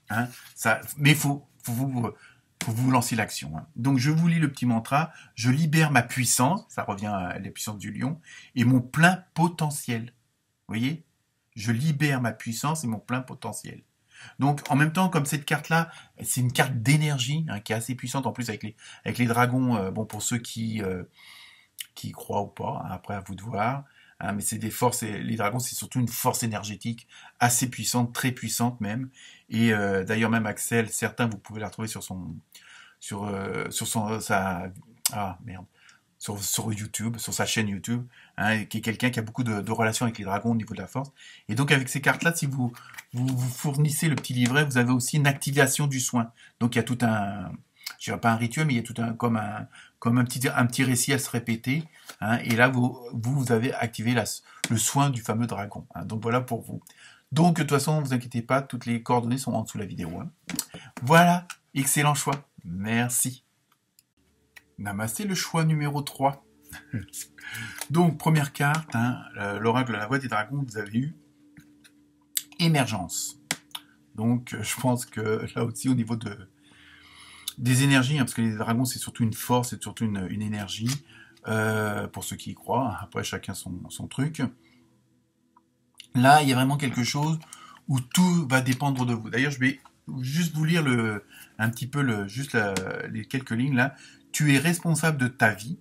Hein, ça, mais faut vous lancer l'action. Hein. Donc je vous lis le petit mantra, je libère ma puissance, ça revient à la puissance du lion, et mon plein potentiel. Vous voyez, je libère ma puissance et mon plein potentiel. Donc en même temps, comme cette carte-là, c'est une carte d'énergie hein, qui est assez puissante, en plus avec les dragons, bon pour ceux qui croient ou pas, hein, après à vous de voir. Hein, mais c'est des forces, les dragons c'est surtout une force énergétique assez puissante, très puissante même. Et d'ailleurs même Axel, certains vous pouvez la retrouver sur sur YouTube, sur sa chaîne YouTube, hein, qui est quelqu'un qui a beaucoup de relations avec les dragons au niveau de la force. Et donc avec ces cartes-là, si vous fournissez le petit livret, vous avez aussi une activation du soin. Donc il y a tout un, je dirais pas un rituel, mais il y a tout un comme un petit récit à se répéter. Hein, et là vous avez activé le soin du fameux dragon. Hein, donc voilà pour vous. Donc de toute façon, ne vous inquiétez pas, toutes les coordonnées sont en dessous de la vidéo. Hein. Voilà, excellent choix. Merci. Namasté, le choix numéro 3. Donc, première carte, hein, l'oracle de la voix des dragons, vous avez eu émergence. Donc, je pense que là aussi, au niveau des énergies, hein, parce que les dragons, c'est surtout une force, c'est surtout une énergie, pour ceux qui y croient. Après, chacun son truc. Là, il y a vraiment quelque chose où tout va dépendre de vous. D'ailleurs, je vais juste vous lire un petit peu les quelques lignes là. Tu es responsable de ta vie,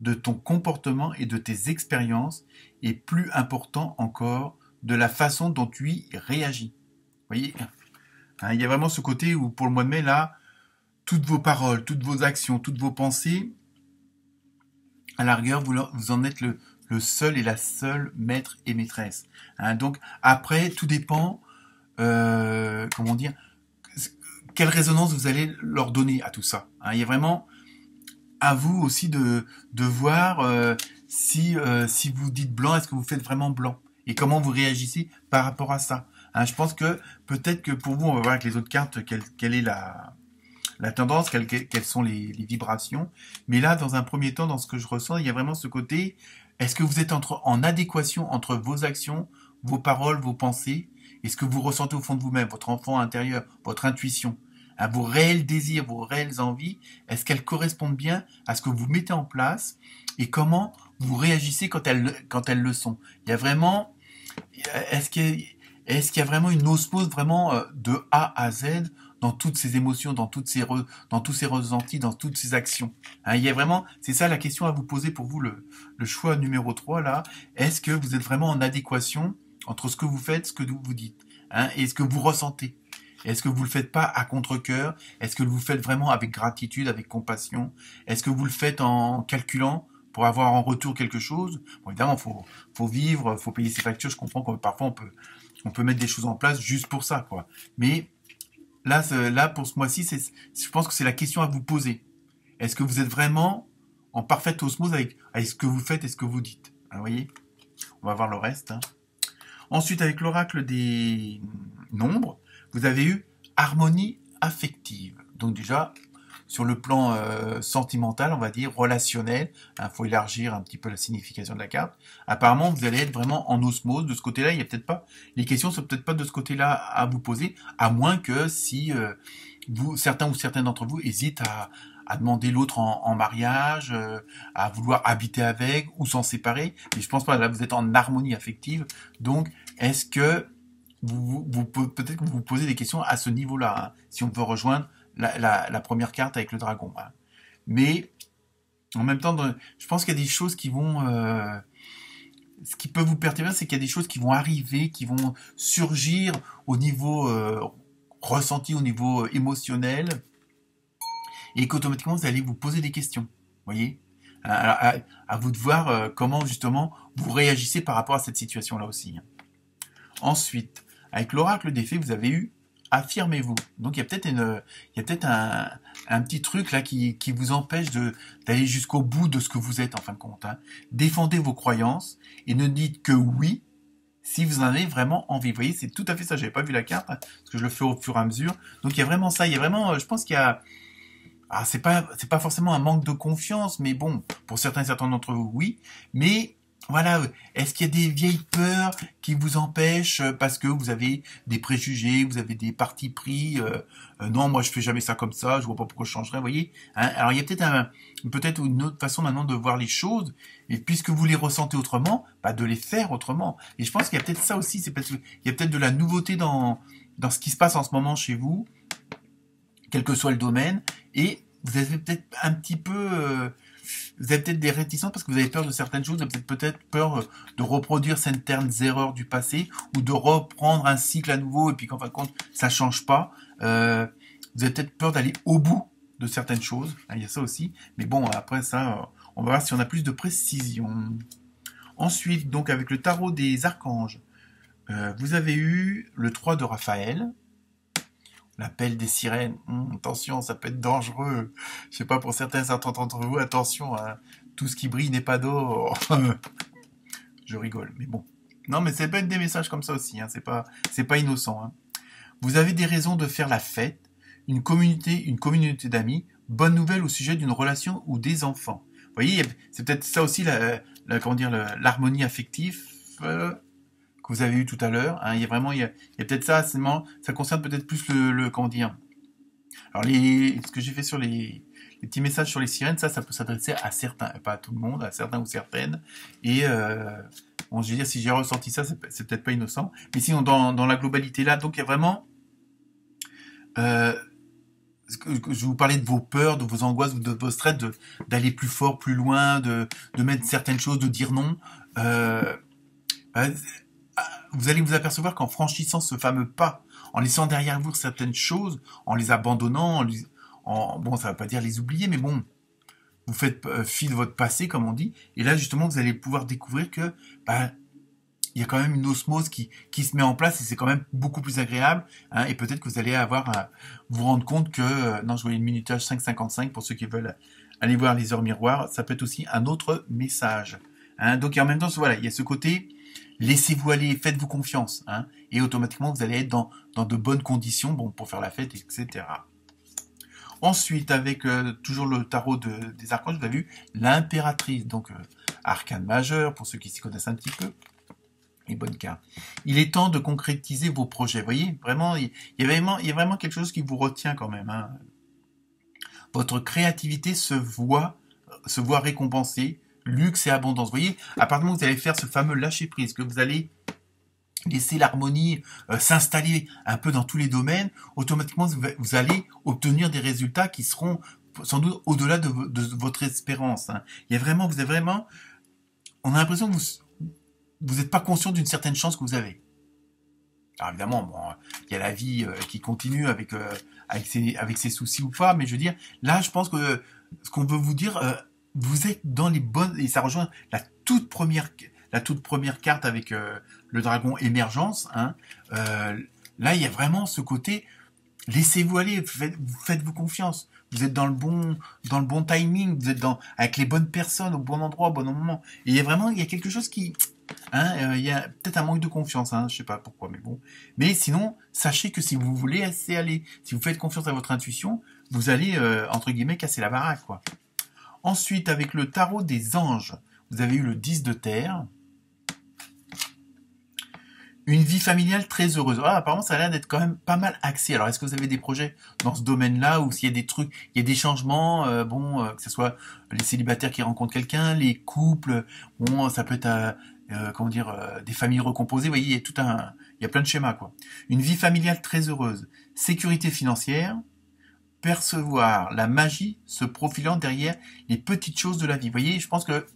de ton comportement et de tes expériences, et plus important encore, de la façon dont tu y réagis. Vous voyez, hein, il y a vraiment ce côté où pour le mois de mai, là, toutes vos paroles, toutes vos actions, toutes vos pensées, à la rigueur, vous en êtes le seul et la seule maître et maîtresse. Hein, donc après, tout dépend, comment dire, quelle résonance vous allez leur donner à tout ça. Hein, il y a vraiment à vous aussi de voir si vous dites blanc, est-ce que vous faites vraiment blanc et comment vous réagissez par rapport à ça. Hein, je pense que peut-être que pour vous, on va voir avec les autres cartes quelle est la tendance, quelles sont les vibrations. Mais là, dans un premier temps, dans ce que je ressens, il y a vraiment ce côté, est-ce que vous êtes en adéquation entre vos actions, vos paroles, vos pensées, et ce que vous ressentez au fond de vous-même, votre enfant intérieur, votre intuition, à vos réels désirs, vos réelles envies, est-ce qu'elles correspondent bien à ce que vous mettez en place et comment vous réagissez quand elles le sont. Il y a vraiment, est-ce qu'il y a vraiment une osmose vraiment de A à Z dans toutes ces émotions, dans tous ces ressentis, dans toutes ces actions. Hein, il y a vraiment, c'est ça la question à vous poser pour vous, le choix numéro 3 là. Est-ce que vous êtes vraiment en adéquation entre ce que vous faites, ce que vous dites, hein, et ce que vous ressentez? Est-ce que vous le faites pas à contre-cœur? Est-ce que vous le faites vraiment avec gratitude, avec compassion? Est-ce que vous le faites en calculant pour avoir en retour quelque chose? Bon, évidemment, faut vivre, faut payer ses factures. Je comprends que parfois on peut mettre des choses en place juste pour ça, quoi. Mais là pour ce mois-ci, je pense que c'est la question à vous poser. Est-ce que vous êtes vraiment en parfaite osmose avec ce que vous faites et ce que vous dites? Vous voyez? On va voir le reste. Hein. Ensuite, avec l'oracle des nombres, vous avez eu harmonie affective. Donc déjà, sur le plan sentimental, on va dire, relationnel, faut élargir un petit peu la signification de la carte. Apparemment, vous allez être vraiment en osmose. De ce côté-là, il y a peut-être pas, les questions sont peut-être pas de ce côté-là à vous poser, à moins que si certains ou certaines d'entre vous hésitent à demander l'autre en mariage, à vouloir habiter avec ou s'en séparer. Mais je pense pas, là, vous êtes en harmonie affective. Donc, est-ce que peut-être que vous vous posez des questions à ce niveau-là, hein, si on peut rejoindre la première carte avec le dragon. Hein. Mais en même temps, je pense qu'il y a des choses qui vont... ce qui peut vous perturber, c'est qu'il y a des choses qui vont arriver, qui vont surgir au niveau ressenti, au niveau émotionnel, et qu'automatiquement, vous allez vous poser des questions. Vous voyez ? Alors, à vous de voir comment, justement, vous réagissez par rapport à cette situation-là aussi. Hein. Ensuite, avec l'oracle des fées, vous avez eu affirmez-vous. Donc il y a peut-être un petit truc là qui vous empêche d'aller jusqu'au bout de ce que vous êtes en fin de compte. Hein. Défendez vos croyances et ne dites que oui si vous en avez vraiment envie. Vous voyez, c'est tout à fait ça. J'avais pas vu la carte, hein, parce que je le fais au fur et à mesure. Donc il y a vraiment ça. Il y a vraiment, je pense qu'il y a, ah, c'est pas forcément un manque de confiance, mais bon, pour certains d'entre vous, oui. Mais voilà, est-ce qu'il y a des vieilles peurs qui vous empêchent parce que vous avez des préjugés, vous avez des partis pris, non, moi je fais jamais ça comme ça, je vois pas pourquoi je changerais, vous voyez. Hein. Alors il y a peut-être une autre façon maintenant de voir les choses, et puisque vous les ressentez autrement, bah, de les faire autrement. Et je pense qu'il y a peut-être ça aussi, c'est parce qu'il y a peut-être de la nouveauté dans ce qui se passe en ce moment chez vous, quel que soit le domaine, et vous avez peut-être un petit peu, vous avez peut-être des réticences parce que vous avez peur de certaines choses, vous avez peut-être peur de reproduire certaines erreurs du passé, ou de reprendre un cycle à nouveau, et puis qu'en fin de compte, ça change pas. Vous avez peut-être peur d'aller au bout de certaines choses, il y a ça aussi, mais bon, après ça, on va voir si on a plus de précision. Ensuite, donc avec le tarot des archanges, vous avez eu le 3 de Raphaël, l'appel des sirènes. Attention, ça peut être dangereux. Je sais pas, pour certains d'entre vous, attention, hein, tout ce qui brille n'est pas d'or. Je rigole, mais bon. Non, mais c'est pas des messages comme ça aussi, hein, c'est pas innocent. Hein. Vous avez des raisons de faire la fête, une communauté d'amis, bonne nouvelle au sujet d'une relation ou des enfants. Vous voyez, c'est peut-être ça aussi comment dire, l'harmonie affective, que vous avez eu tout à l'heure. Hein, il y a peut-être ça, ça concerne peut-être plus comment dire. Alors ce que j'ai fait sur les petits messages sur les sirènes, ça peut s'adresser à certains, pas à tout le monde, à certains ou certaines. Et bon, je veux dire, si j'ai ressenti ça, c'est peut-être pas innocent. Mais sinon, dans la globalité là, donc il y a vraiment, je vous parlais de vos peurs, de vos angoisses, de vos stress, d'aller plus fort, plus loin, de mettre certaines choses, de dire non. Vous allez vous apercevoir qu'en franchissant ce fameux pas, en laissant derrière vous certaines choses, en les abandonnant, bon, ça ne va pas dire les oublier, mais bon, vous faites fi de votre passé, comme on dit, et là, justement, vous allez pouvoir découvrir que, il y a quand même une osmose qui se met en place, et c'est quand même beaucoup plus agréable, hein, et peut-être que vous allez vous rendre compte que, non, je voyais une minutage 5,55 pour ceux qui veulent aller voir les heures miroirs, ça peut être aussi un autre message. Hein, donc, en même temps, voilà, il y a ce côté, laissez-vous aller, faites-vous confiance, hein, et automatiquement vous allez être dans de bonnes conditions, bon, pour faire la fête, etc. Ensuite, avec toujours le tarot des archanges, vous avez vu l'impératrice, donc arcane majeur, pour ceux qui s'y connaissent un petit peu, les bonnes cartes. Il est temps de concrétiser vos projets, vous voyez, vraiment, il y a vraiment quelque chose qui vous retient quand même. Hein. Votre créativité se voit récompensée, luxe et abondance. Vous voyez, à partir du moment où vous allez faire ce fameux lâcher-prise, que vous allez laisser l'harmonie s'installer un peu dans tous les domaines, automatiquement, vous allez obtenir des résultats qui seront sans doute au-delà de votre espérance. Hein. Vous avez vraiment, on a l'impression que vous n'êtes pas conscient d'une certaine chance que vous avez. Alors évidemment, bon, il y a la vie qui continue avec ses soucis ou pas, mais je veux dire, là, je pense que ce qu'on veut vous dire, vous êtes dans les bonnes, et ça rejoint la toute première carte avec le dragon émergence. Hein. Là, il y a vraiment ce côté, laissez-vous aller, faites-vous confiance. Vous êtes dans le bon timing, vous êtes avec les bonnes personnes, au bon endroit, au bon moment. Et il y a quelque chose qui, hein, il y a peut-être un manque de confiance, hein, je sais pas pourquoi, mais bon. Mais sinon, sachez que si vous voulez laisser aller, si vous faites confiance à votre intuition, vous allez, entre guillemets, casser la baraque, quoi. Ensuite, avec le tarot des anges, vous avez eu le 10 de terre. Une vie familiale très heureuse. Ah, apparemment, ça a l'air d'être quand même pas mal axé. Alors, est-ce que vous avez des projets dans ce domaine-là, ou s'il y a des trucs, il y a des changements, que ce soit les célibataires qui rencontrent quelqu'un, les couples, bon, ça peut être, des familles recomposées. Vous voyez, il y a plein de schémas, quoi. Une vie familiale très heureuse. Sécurité financière. Percevoir la magie se profilant derrière les petites choses de la vie. Vous voyez, je pense que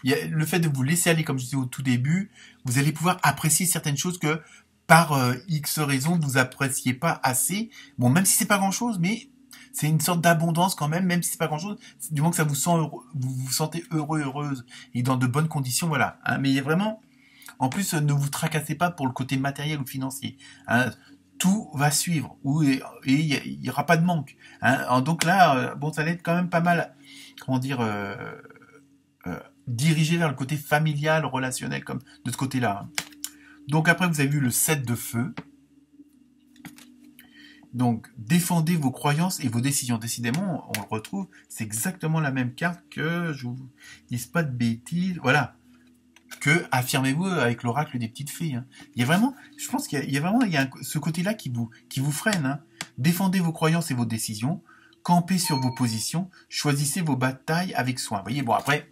le fait de vous laisser aller, comme je disais au tout début, vous allez pouvoir apprécier certaines choses que par X raisons vous appréciez pas assez. Bon, même si c'est pas grand-chose, mais c'est une sorte d'abondance quand même si c'est pas grand-chose. Du moins que ça vous vous sentez heureux, heureuse et dans de bonnes conditions, voilà. Hein, mais il y a vraiment, en plus, ne vous tracassez pas pour le côté matériel ou financier. Hein. tout va suivre, et il y aura pas de manque. Hein. Donc là, bon, ça va être quand même pas mal, comment dire, dirigé vers le côté familial, relationnel, comme de ce côté-là. Hein. Donc après, vous avez vu le 7 de feu. Donc, défendez vos croyances et vos décisions. Décidément, on le retrouve, c'est exactement la même carte que, je vous dis pas de bêtises, voilà, que affirmez-vous avec l'oracle des petites fées. Hein. Il y a vraiment, je pense qu'il y a vraiment ce côté-là qui vous freine. Hein. Défendez vos croyances et vos décisions, campez sur vos positions, choisissez vos batailles avec soin. Vous voyez, bon après,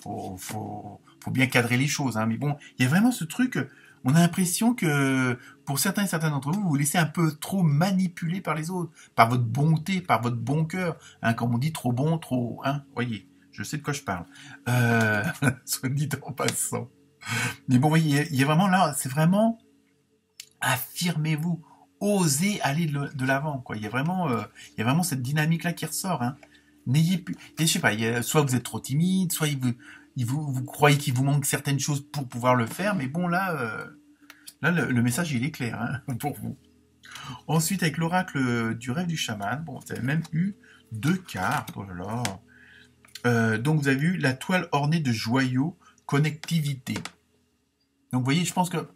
faut bien cadrer les choses. Hein, mais bon, il y a vraiment ce truc, on a l'impression que pour certains et certains d'entre vous, vous vous laissez un peu trop manipuler par les autres, par votre bonté, par votre bon cœur. Hein, comme on dit, trop bon, trop... Hein, voyez, je sais de quoi je parle. Soit dit en passant. Mais bon, voyez, il y a vraiment là, c'est vraiment... Affirmez-vous, osez aller de l'avant. Quoi. Il y a vraiment cette dynamique-là qui ressort. Hein. N'ayez plus... Je sais pas, soit vous êtes trop timide, soit vous croyez qu'il vous manque certaines choses pour pouvoir le faire, mais bon, là, le message, il est clair hein, pour vous. Ensuite, avec l'oracle du rêve du chaman, bon, vous avez même eu 2 cartes, oh là là. Donc, vous avez vu la toile ornée de joyaux, connectivité. Donc, vous voyez, je pense que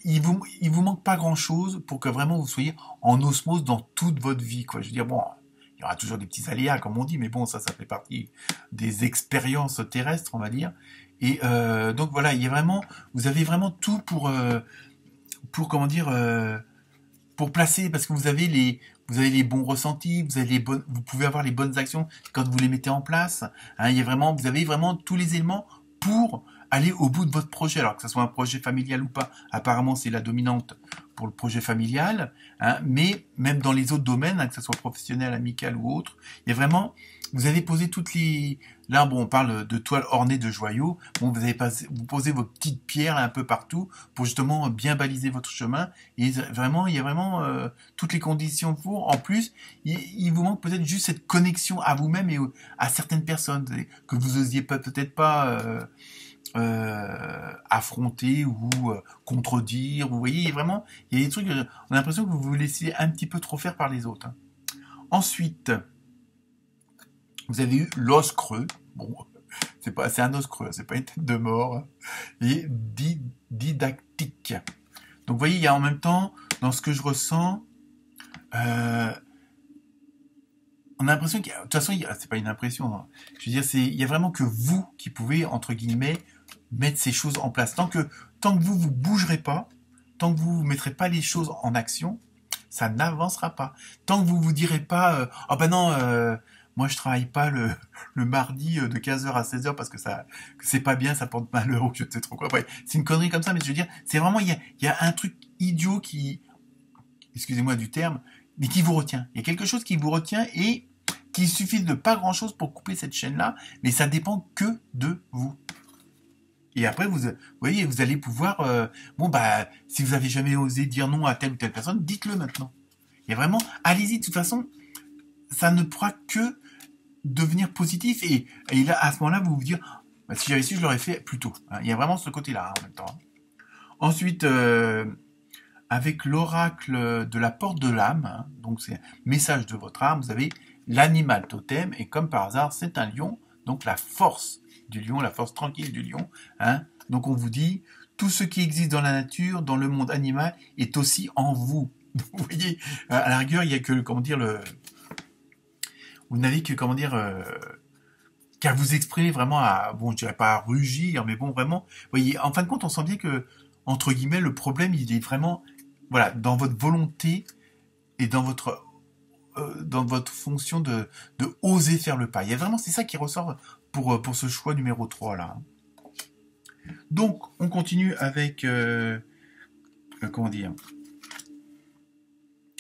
il vous manque pas grand-chose pour que vraiment vous soyez en osmose dans toute votre vie, quoi. Je veux dire, bon, il y aura toujours des petits aléas, comme on dit, mais bon, ça fait partie des expériences terrestres, on va dire. Et donc voilà, vous avez vraiment tout pour comment dire, pour placer, parce que vous avez les bons ressentis, vous pouvez avoir les bonnes actions quand vous les mettez en place. Hein, vous avez vraiment tous les éléments pour aller au bout de votre projet, alors que ce soit un projet familial ou pas. Apparemment, c'est la dominante pour le projet familial, hein, mais même dans les autres domaines, hein, que ce soit professionnel, amical ou autre, il y a vraiment, vous avez posé toutes les... Là, bon, on parle de toile ornée de joyaux. Bon, vous posez vos petites pierres là, un peu partout pour justement bien baliser votre chemin. Et vraiment, il y a vraiment toutes les conditions pour. En plus, il vous manque peut-être juste cette connexion à vous-même et à certaines personnes que vous osiez peut-être pas affronter ou contredire. Vous voyez, vraiment, il y a des trucs. On a l'impression que vous vous laissez un petit peu trop faire par les autres. Hein. Ensuite, vous avez eu l'os creux. Bon, c'est un os creux, c'est pas une tête de mort. Et didactique. Donc, vous voyez, il y a en même temps, dans ce que je ressens, on a l'impression qu'il y a, de toute façon, c'est pas une impression. Hein. Je veux dire, il y a vraiment que vous qui pouvez, entre guillemets, mettre ces choses en place. Tant que vous bougerez pas, tant que vous mettrez pas les choses en action, ça n'avancera pas. Tant que vous vous direz pas, ah ben non, moi je travaille pas le mardi de 15h à 16h parce que c'est pas bien, ça porte malheur ou je ne sais trop quoi. Ouais, c'est une connerie comme ça, mais je veux dire, c'est vraiment, il y a un truc idiot qui, excusez-moi du terme, mais qui vous retient. Il y a quelque chose qui vous retient et qu'il suffit de pas grand chose pour couper cette chaîne-là, mais ça dépend que de vous. Et après, vous voyez, vous allez pouvoir, si vous avez jamais osé dire non à telle ou telle personne, dites-le maintenant. Il y a vraiment, allez-y, de toute façon, ça ne pourra que devenir positif et là, à ce moment-là, vous vous dire, bah, si j'avais su, je l'aurais fait plus tôt. Hein. Il y a vraiment ce côté-là, hein, en même temps. Ensuite, avec l'oracle de la porte de l'âme, hein, donc c'est un message de votre âme, vous avez l'animal totem, et comme par hasard, c'est un lion, donc la force du lion, la force tranquille du lion. Hein. Donc on vous dit, tout ce qui existe dans la nature, dans le monde animal, est aussi en vous. Vous voyez, à la rigueur, il n'y a que, comment dire, vous n'avez que, comment dire, qu'à vous exprimer vraiment à, bon, je dirais pas à rugir, mais bon, vraiment, vous voyez, en fin de compte, on sent bien que, entre guillemets, le problème, il est vraiment, voilà, dans votre volonté et dans votre fonction de oser faire le pas. Il y a vraiment, c'est ça qui ressort pour ce choix numéro 3, là. Donc, on continue avec, comment dire,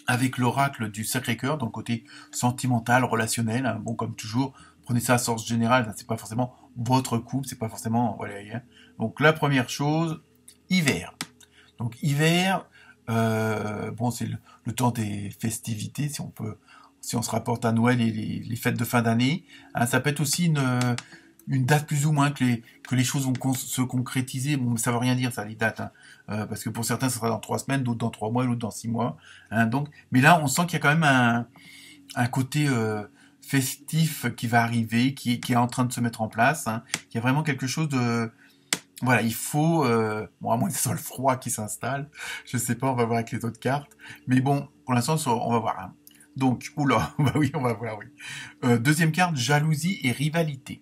avec l'oracle du Sacré-Cœur, dans le côté sentimental, relationnel, hein. Bon, comme toujours, prenez ça à sens général, c'est pas forcément votre couple, c'est pas forcément, voilà. Hein. Donc, la première chose, hiver. Donc, hiver, bon, c'est le temps des festivités, si on se rapporte à Noël et les fêtes de fin d'année. Hein, ça peut être aussi une date plus ou moins que les choses vont se concrétiser. Bon, ça veut rien dire ça, les dates, hein. Parce que pour certains, ça sera dans 3 semaines, d'autres dans 3 mois, d'autres dans 6 mois. Hein, donc, mais là, on sent qu'il y a quand même un côté festif qui va arriver, qui est en train de se mettre en place. Hein. Il y a vraiment quelque chose de... Voilà, il faut... bon, à moins que ce soit le froid qui s'installe. Je sais pas, on va voir avec les autres cartes. Mais bon, pour l'instant, on va voir. Hein. Donc, oula, bah oui, on va voir, oui. Deuxième carte, jalousie et rivalité.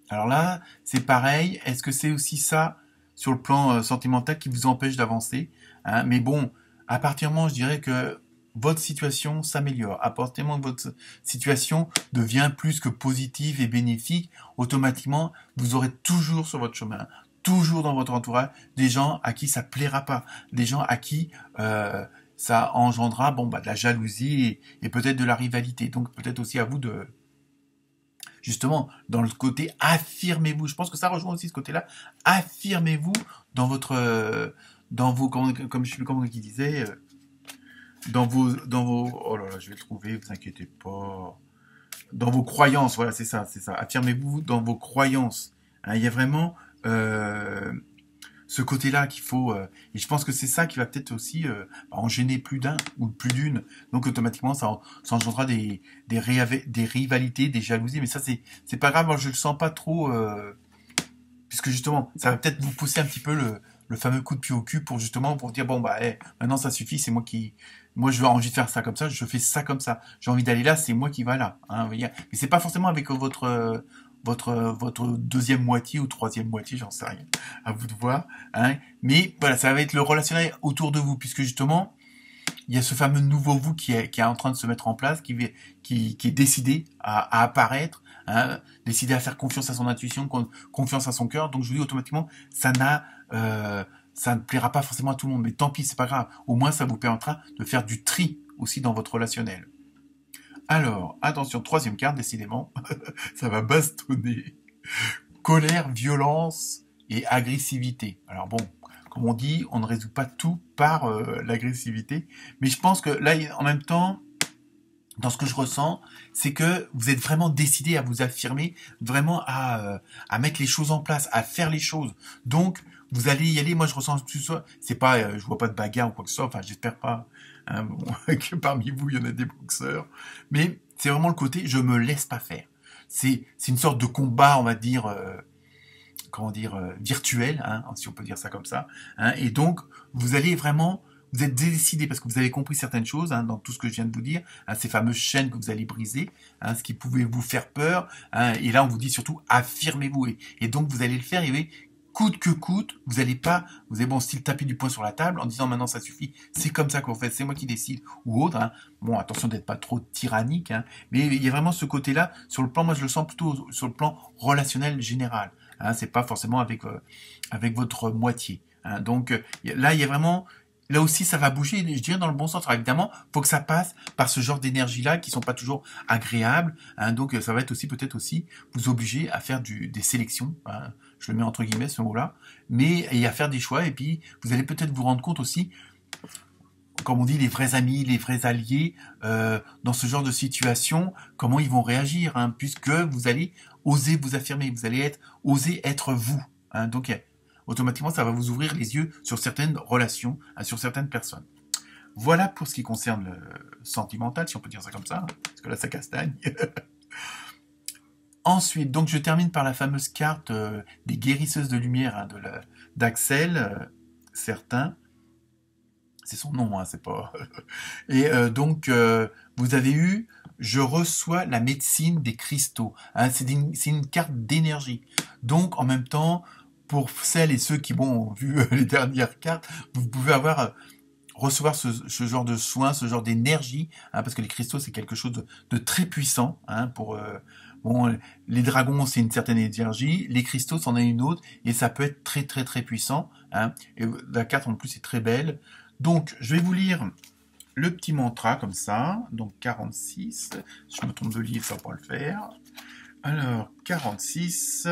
Alors là, c'est pareil. Est-ce que c'est aussi ça, sur le plan sentimental, qui vous empêche d'avancer, hein? Mais bon, à partir du moment, je dirais que votre situation s'améliore. À partir du moment où votre situation devient plus que positive et bénéfique, automatiquement, vous aurez toujours sur votre chemin, toujours dans votre entourage, des gens à qui ça plaira pas, des gens à qui ça engendrera bon, bah, de la jalousie et peut-être de la rivalité. Donc peut-être aussi à vous de... Justement, dans le côté affirmez-vous. Je pense que ça rejoint aussi ce côté-là. Affirmez-vous dans votre... dans vos... Comme je sais plus comment il disait... oh là là, je vais le trouver, vous inquiétez pas. Dans vos croyances, voilà, c'est ça, c'est ça. Affirmez-vous dans vos croyances. Hein, il y a vraiment ce côté-là qu'il faut, et je pense que c'est ça qui va peut-être aussi en gêner plus d'un ou plus d'une. Donc automatiquement, ça engendrera des rivalités, des jalousies. Mais ça, c'est pas grave. Moi, je le sens pas trop, puisque justement, ça va peut-être vous pousser un petit peu le fameux coup de pied au cul pour justement pour dire bon bah maintenant ça suffit, c'est moi je veux envie de faire ça comme ça, je fais ça comme ça, j'ai envie d'aller là, c'est moi qui va là, hein, vous voyez. Mais c'est pas forcément avec votre deuxième moitié ou troisième moitié, j'en sais rien, à vous de voir, hein. Mais voilà, ça va être le relationnel autour de vous, puisque justement il y a ce fameux nouveau vous qui est en train de se mettre en place, qui est décidé à apparaître, hein, décidé à faire confiance à son intuition, confiance à son cœur. Donc je vous dis automatiquement, ça ne plaira pas forcément à tout le monde, mais tant pis, c'est pas grave. Au moins, ça vous permettra de faire du tri aussi dans votre relationnel. Alors, attention, troisième carte, décidément, ça va bastonner. Colère, violence et agressivité. Alors bon, comme on dit, on ne résout pas tout par l'agressivité, mais je pense que là, en même temps, dans ce que je ressens, c'est que vous êtes vraiment décidé à vous affirmer, vraiment à mettre les choses en place, à faire les choses. Donc, vous allez y aller. Moi, je ressens tout ça. C'est pas, je vois pas de bagarre ou quoi que ce soit. Enfin, j'espère pas hein, bon, que parmi vous, il y en a des boxeurs. Mais c'est vraiment le côté, je me laisse pas faire. C'est une sorte de combat, on va dire, comment dire, virtuel, hein, si on peut dire ça comme ça. Hein, et donc, vous allez vraiment vous êtes décidé parce que vous avez compris certaines choses hein, dans tout ce que je viens de vous dire, hein, ces fameuses chaînes que vous allez briser, hein, ce qui pouvait vous faire peur. Hein, et là, on vous dit surtout affirmez-vous. Et donc, vous allez le faire. Et oui, coûte que coûte, vous allez pas, vous allez bon style taper du poing sur la table en disant maintenant ça suffit. C'est comme ça qu'on fait, c'est moi qui décide ou autre. Hein. Bon, attention d'être pas trop tyrannique, hein, mais il y a vraiment ce côté-là sur le plan. Moi, je le sens plutôt sur le plan relationnel général. Hein, c'est pas forcément avec votre moitié. Hein. Donc là, il y a vraiment là aussi, ça va bouger, je dirais dans le bon sens. Alors évidemment, faut que ça passe par ce genre d'énergie-là qui sont pas toujours agréables. Hein, donc ça va être aussi peut-être aussi vous obliger à faire des sélections. Hein, je le mets entre guillemets ce mot-là, mais et à faire des choix. Et puis vous allez peut-être vous rendre compte aussi, comme on dit, les vrais amis, les vrais alliés dans ce genre de situation, comment ils vont réagir, hein, puisque vous allez oser vous affirmer, vous allez oser être vous. Hein, donc automatiquement, ça va vous ouvrir les yeux sur certaines relations, sur certaines personnes. Voilà pour ce qui concerne le sentimental, si on peut dire ça comme ça, hein, parce que là, ça castagne. Ensuite, donc je termine par la fameuse carte des guérisseuses de lumière hein, d'Axel, certains. C'est son nom, hein, c'est pas... Et donc, vous avez eu « Je reçois la médecine des cristaux hein, ». C'est une carte d'énergie. Donc, en même temps... Pour celles et ceux qui ont vu les dernières cartes, vous pouvez recevoir ce genre de soins, ce genre d'énergie, hein, parce que les cristaux c'est quelque chose de très puissant. Hein, les dragons c'est une certaine énergie, les cristaux c'en est une autre, et ça peut être très très très puissant. Hein, et la carte en plus est très belle. Donc je vais vous lire le petit mantra comme ça. Donc 46, si je me trompe de livre ça va pas le faire. Alors 46.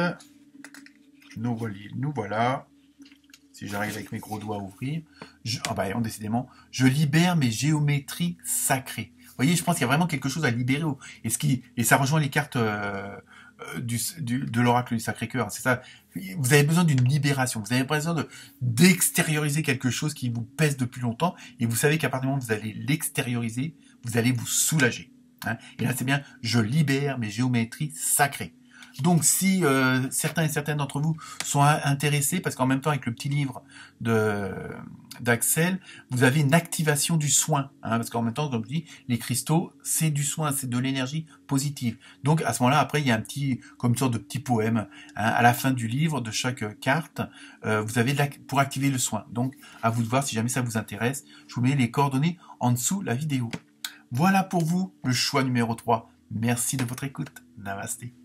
Nous voilà. Si j'arrive avec mes gros doigts à ouvrir. Décidément, je libère mes géométries sacrées. Vous voyez, je pense qu'il y a vraiment quelque chose à libérer. Et ça rejoint les cartes de l'oracle du Sacré-Cœur. C'est ça. Vous avez besoin d'une libération. Vous avez besoin d'extérioriser quelque chose qui vous pèse depuis longtemps. Et vous savez qu'à partir du moment où vous allez l'extérioriser, vous allez vous soulager. Hein. Et là, c'est bien, je libère mes géométries sacrées. Donc, si certains et certaines d'entre vous sont intéressés, parce qu'en même temps, avec le petit livre d'Axel, vous avez une activation du soin. Hein, parce qu'en même temps, comme je dis, les cristaux, c'est du soin, c'est de l'énergie positive. Donc, à ce moment-là, après, il y a un petit, comme une sorte de petit poème. Hein, à la fin du livre, de chaque carte, vous avez pour activer le soin. Donc, à vous de voir si jamais ça vous intéresse. Je vous mets les coordonnées en dessous la vidéo. Voilà pour vous, le choix numéro 3. Merci de votre écoute. Namasté.